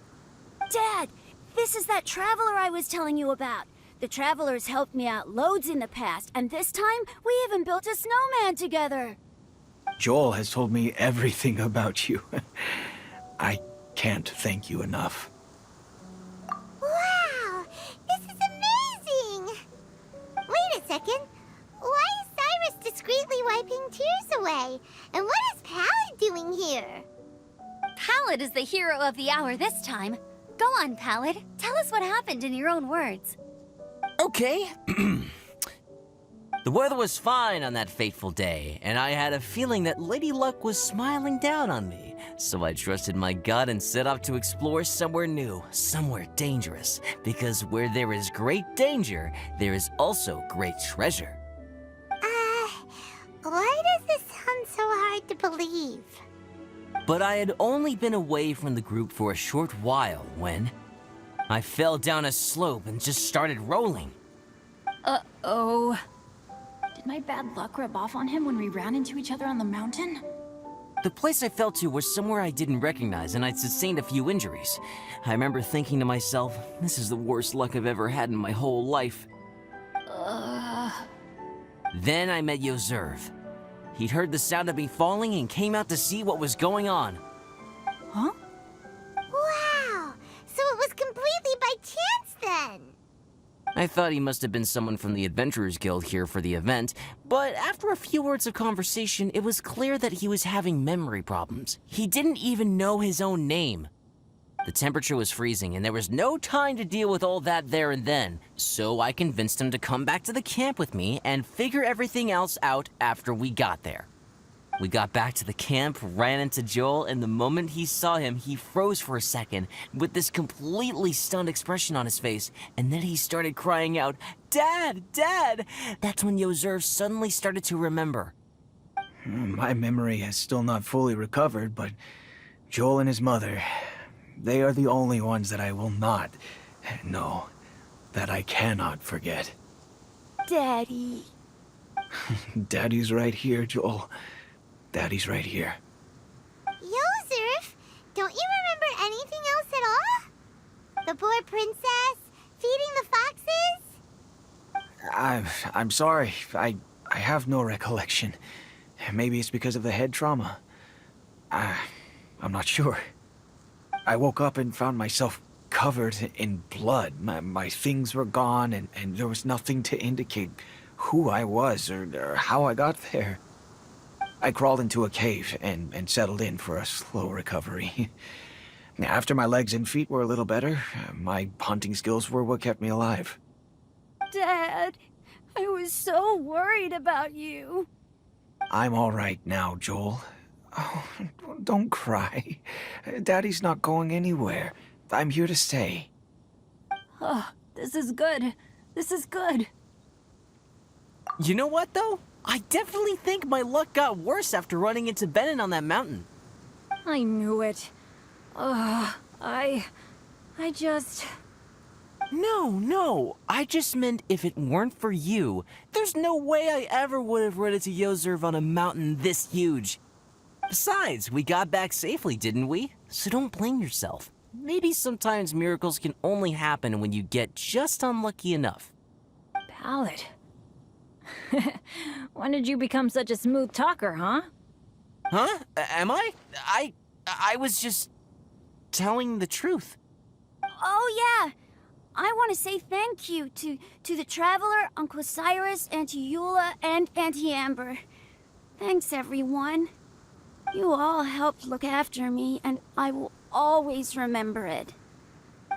[SPEAKER 11] Dad, this is that traveler I was telling you about. The traveler's helped me out loads in the past, and this time we even built a snowman together.
[SPEAKER 12] Joel has told me everything about you. I can't thank you enough.
[SPEAKER 3] Wow, this is amazing! Wait a second. Why is Cyrus discreetly wiping tears away? And what is Pallid doing here?
[SPEAKER 4] Pallid is the hero of the hour this time. Go on, Pallid. Tell us what happened in your own words.
[SPEAKER 6] Okay. The weather was fine on that fateful day, and I had a feeling that Lady Luck was smiling down on me. So I trusted my gut and set off to explore somewhere new, somewhere dangerous. Because where there is great danger, there is also great treasure.
[SPEAKER 3] Why does this sound so hard to believe?
[SPEAKER 6] But I had only been away from the group for a short while when I fell down a slope and just started rolling.
[SPEAKER 7] Uh-oh. Did my bad luck rub off on him when we ran into each other on the mountain?
[SPEAKER 6] The place I fell to was somewhere I didn't recognize, and I'd sustained a few injuries. I remember thinking to myself, this is the worst luck I've ever had in my whole life. Then I met Yozerf. He'd heard the sound of me falling and came out to see what was going on.
[SPEAKER 7] Huh?
[SPEAKER 3] Wow! So it was completely by chance then!
[SPEAKER 6] I thought he must have been someone from the Adventurers Guild here for the event, but after a few words of conversation, it was clear that he was having memory problems. He didn't even know his own name. The temperature was freezing, and there was no time to deal with all that there and then, so I convinced him to come back to the camp with me and figure everything else out after we got there. We got back to the camp, ran into Joel, and the moment he saw him, he froze for a second with this completely stunned expression on his face, and then he started crying out, "Dad! Dad!" That's when Yozerv suddenly started to remember.
[SPEAKER 12] My memory has still not fully recovered, but Joel and his mother, they are the only ones that I will not, no, that I cannot forget.
[SPEAKER 11] Daddy.
[SPEAKER 12] Daddy's right here, Joel. Daddy's right here.
[SPEAKER 3] Yozerf, don't you remember anything else at all? The poor princess, feeding the foxes?
[SPEAKER 12] I'm sorry. I have no recollection. Maybe it's because of the head trauma. I'm not sure. I woke up and found myself covered in blood. My things were gone, and there was nothing to indicate who I was or how I got there. I crawled into a cave and settled in for a slow recovery. After my legs and feet were a little better, my hunting skills were what kept me alive.
[SPEAKER 11] Dad, I was so worried about you.
[SPEAKER 12] I'm all right now, Joel. Oh, don't cry. Daddy's not going anywhere. I'm here to stay.
[SPEAKER 7] Oh, this is good. This is good.
[SPEAKER 6] You know what, though? I definitely think my luck got worse after running into Bennet on that mountain.
[SPEAKER 7] I knew it. I just...
[SPEAKER 6] No. I just meant if it weren't for you, there's no way I ever would have run into Yozerv on a mountain this huge. Besides, we got back safely, didn't we? So don't blame yourself. Maybe sometimes miracles can only happen when you get just unlucky enough.
[SPEAKER 7] Ballad. When did you become such a smooth talker, huh?
[SPEAKER 6] Huh? Am I? I was just telling the truth.
[SPEAKER 11] Oh, yeah. I want to say thank you to the Traveler, Uncle Cyrus, Auntie Eula, and Auntie Amber. Thanks, everyone. You all helped look after me, and I will always remember it.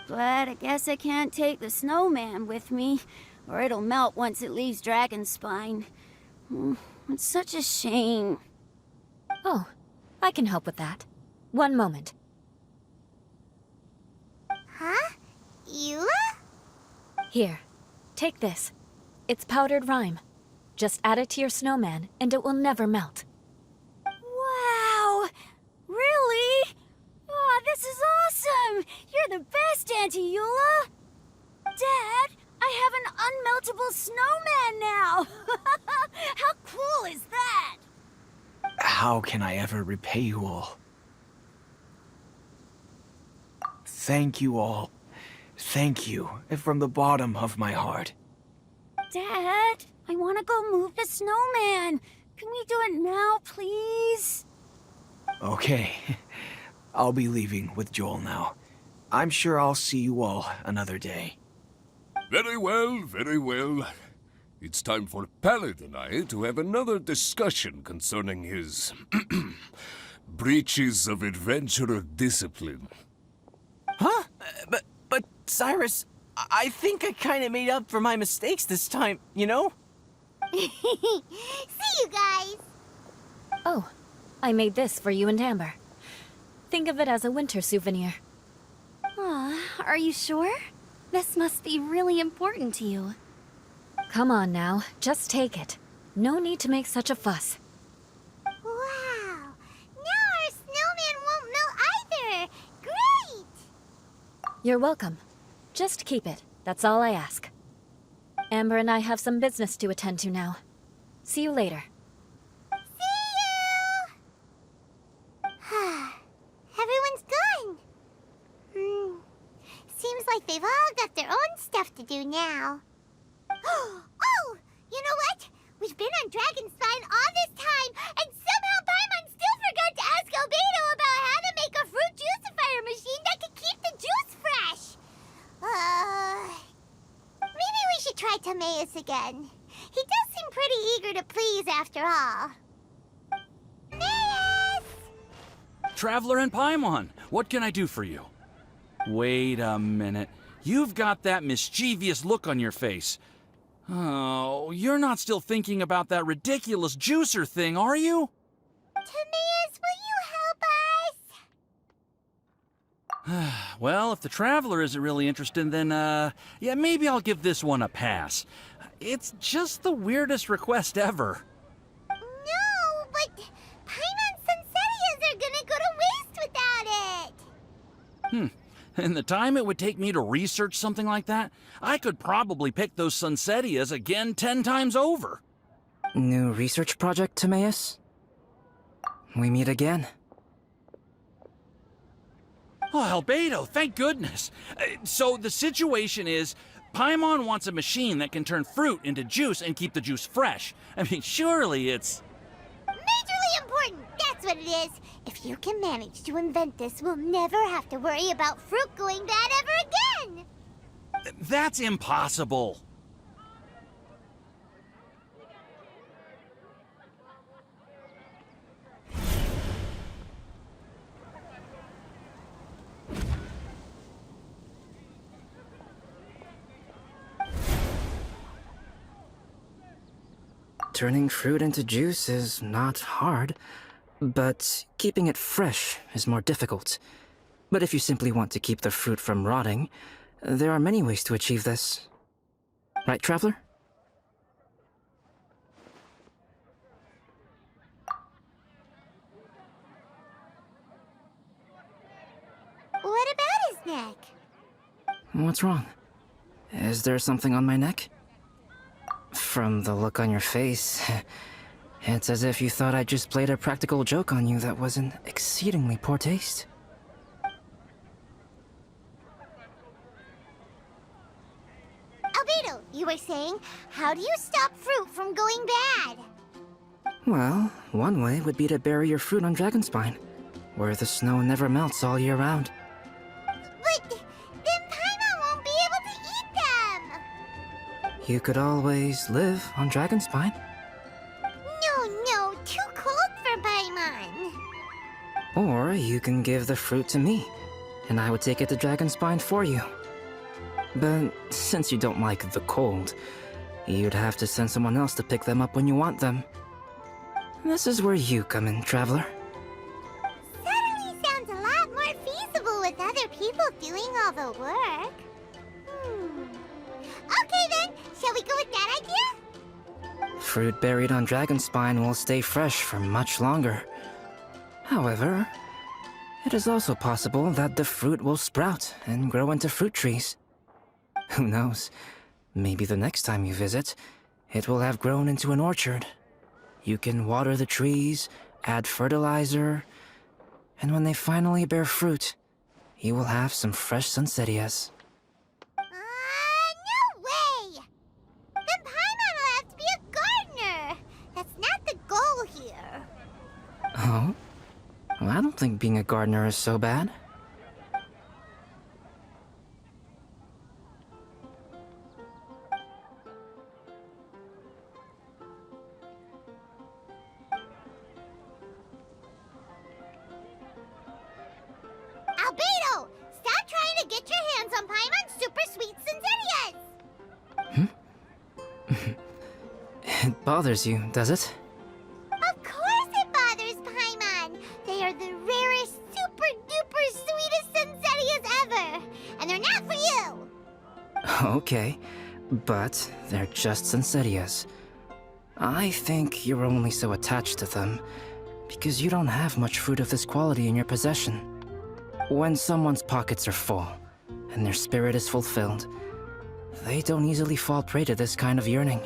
[SPEAKER 11] But I guess I can't take the snowman with me, or it'll melt once it leaves Dragonspine. It's such a shame.
[SPEAKER 8] Oh, I can help with that. One moment.
[SPEAKER 3] Huh? Eula?
[SPEAKER 8] Here, take this. It's powdered rime. Just add it to your snowman, and it will never melt.
[SPEAKER 11] Wow! Really? Oh, this is awesome! You're the best, Auntie Eula! Dad, I have an unmeltable snowman now! How cool is that?
[SPEAKER 12] How can I ever repay you all? Thank you all. Thank you from the bottom of my heart.
[SPEAKER 11] Dad, I want to go move the snowman. Can we do it now, please?
[SPEAKER 12] Okay. I'll be leaving with Joel now. I'm sure I'll see you all another day.
[SPEAKER 5] Very well, very well. It's time for Pallid and I to have another discussion concerning his breaches of adventurer discipline.
[SPEAKER 6] Huh? But Cyrus, I think I kind of made up for my mistakes this time, you know?
[SPEAKER 3] See you guys!
[SPEAKER 8] Oh, I made this for you and Amber. Think of it as a winter souvenir.
[SPEAKER 4] Are you sure? This must be really important to you.
[SPEAKER 8] Come on now, just take it. No need to make such a fuss.
[SPEAKER 3] Wow! Now our snowman won't melt either! Great!
[SPEAKER 8] You're welcome. Just keep it. That's all I ask. Amber and I have some business to attend to now. See you later.
[SPEAKER 3] See you! Everyone's gone. Seems like they've all got their own stuff to do now. Oh! You know what? We've been on Dragonspine all this time, and somehow Paimon still forgot to ask Albedo about how to make a fruit juicifier machine that could keep the juice fresh. Maybe we should try Timaeus again. He does seem pretty eager to please after all. Timaeus!
[SPEAKER 1] Traveler and Paimon, what can I do for you? Wait a minute. You've got that mischievous look on your face. Oh, you're not still thinking about that ridiculous juicer thing, are you?
[SPEAKER 3] Timaeus, will you help us?
[SPEAKER 1] Well, if the Traveler isn't really interested, then, yeah, maybe I'll give this one a pass. It's just the weirdest request ever.
[SPEAKER 3] No, but Paimon's Sunsetias are gonna go to waste without it.
[SPEAKER 1] And the time it would take me to research something like that, I could probably pick those Sunsetias again 10 times over.
[SPEAKER 10] New research project, Timaeus? We meet again.
[SPEAKER 1] Oh, Albedo, thank goodness. So the situation is, Paimon wants a machine that can turn fruit into juice and keep the juice fresh. I mean, surely it's...
[SPEAKER 3] Majorly important, that's what it is. If you can manage to invent this, we'll never have to worry about fruit going bad ever again.
[SPEAKER 1] That's impossible.
[SPEAKER 10] Turning fruit into juice is not hard, but keeping it fresh is more difficult. But if you simply want to keep the fruit from rotting, there are many ways to achieve this. Right, Traveler?
[SPEAKER 3] What about his neck?
[SPEAKER 10] What's wrong? Is there something on my neck? From the look on your face, it's as if you thought I just played a practical joke on you that was in exceedingly poor taste.
[SPEAKER 3] Albedo, you were saying, how do you stop fruit from going bad?
[SPEAKER 10] Well, one way would be to bury your fruit on Dragonspine, where the snow never melts all year round.
[SPEAKER 3] But then Paimon won't be able to eat them!
[SPEAKER 10] You could always live on Dragonspine.
[SPEAKER 3] No, too cold for Paimon.
[SPEAKER 10] Or you can give the fruit to me, and I would take it to Dragonspine for you. But since you don't like the cold, you'd have to send someone else to pick them up when you want them. This is where you come in, Traveler.
[SPEAKER 3] Suddenly sounds a lot more feasible with other people doing all the work. Okay then, shall we go with that idea?
[SPEAKER 10] Fruit buried on Dragonspine will stay fresh for much longer. However, it is also possible that the fruit will sprout and grow into fruit trees. Who knows? Maybe the next time you visit, it will have grown into an orchard. You can water the trees, add fertilizer, and when they finally bear fruit, you will have some fresh Sunsetias.
[SPEAKER 3] No way! Then Paimon will have to be a gardener! That's not the goal here.
[SPEAKER 10] Oh? Well, I don't think being a gardener is so bad.
[SPEAKER 3] Albedo! Stop trying to get your hands on Paimon's super sweet Sunsetias!
[SPEAKER 10] It bothers you, does it?
[SPEAKER 3] Of course it bothers Paimon! They are the rarest, super-duper sweetest Sunsetias ever! And they're not for you!
[SPEAKER 10] Okay, but they're just Sunsetias. I think you're only so attached to them because you don't have much fruit of this quality in your possession. When someone's pockets are full and their spirit is fulfilled, they don't easily fall prey to this kind of yearning.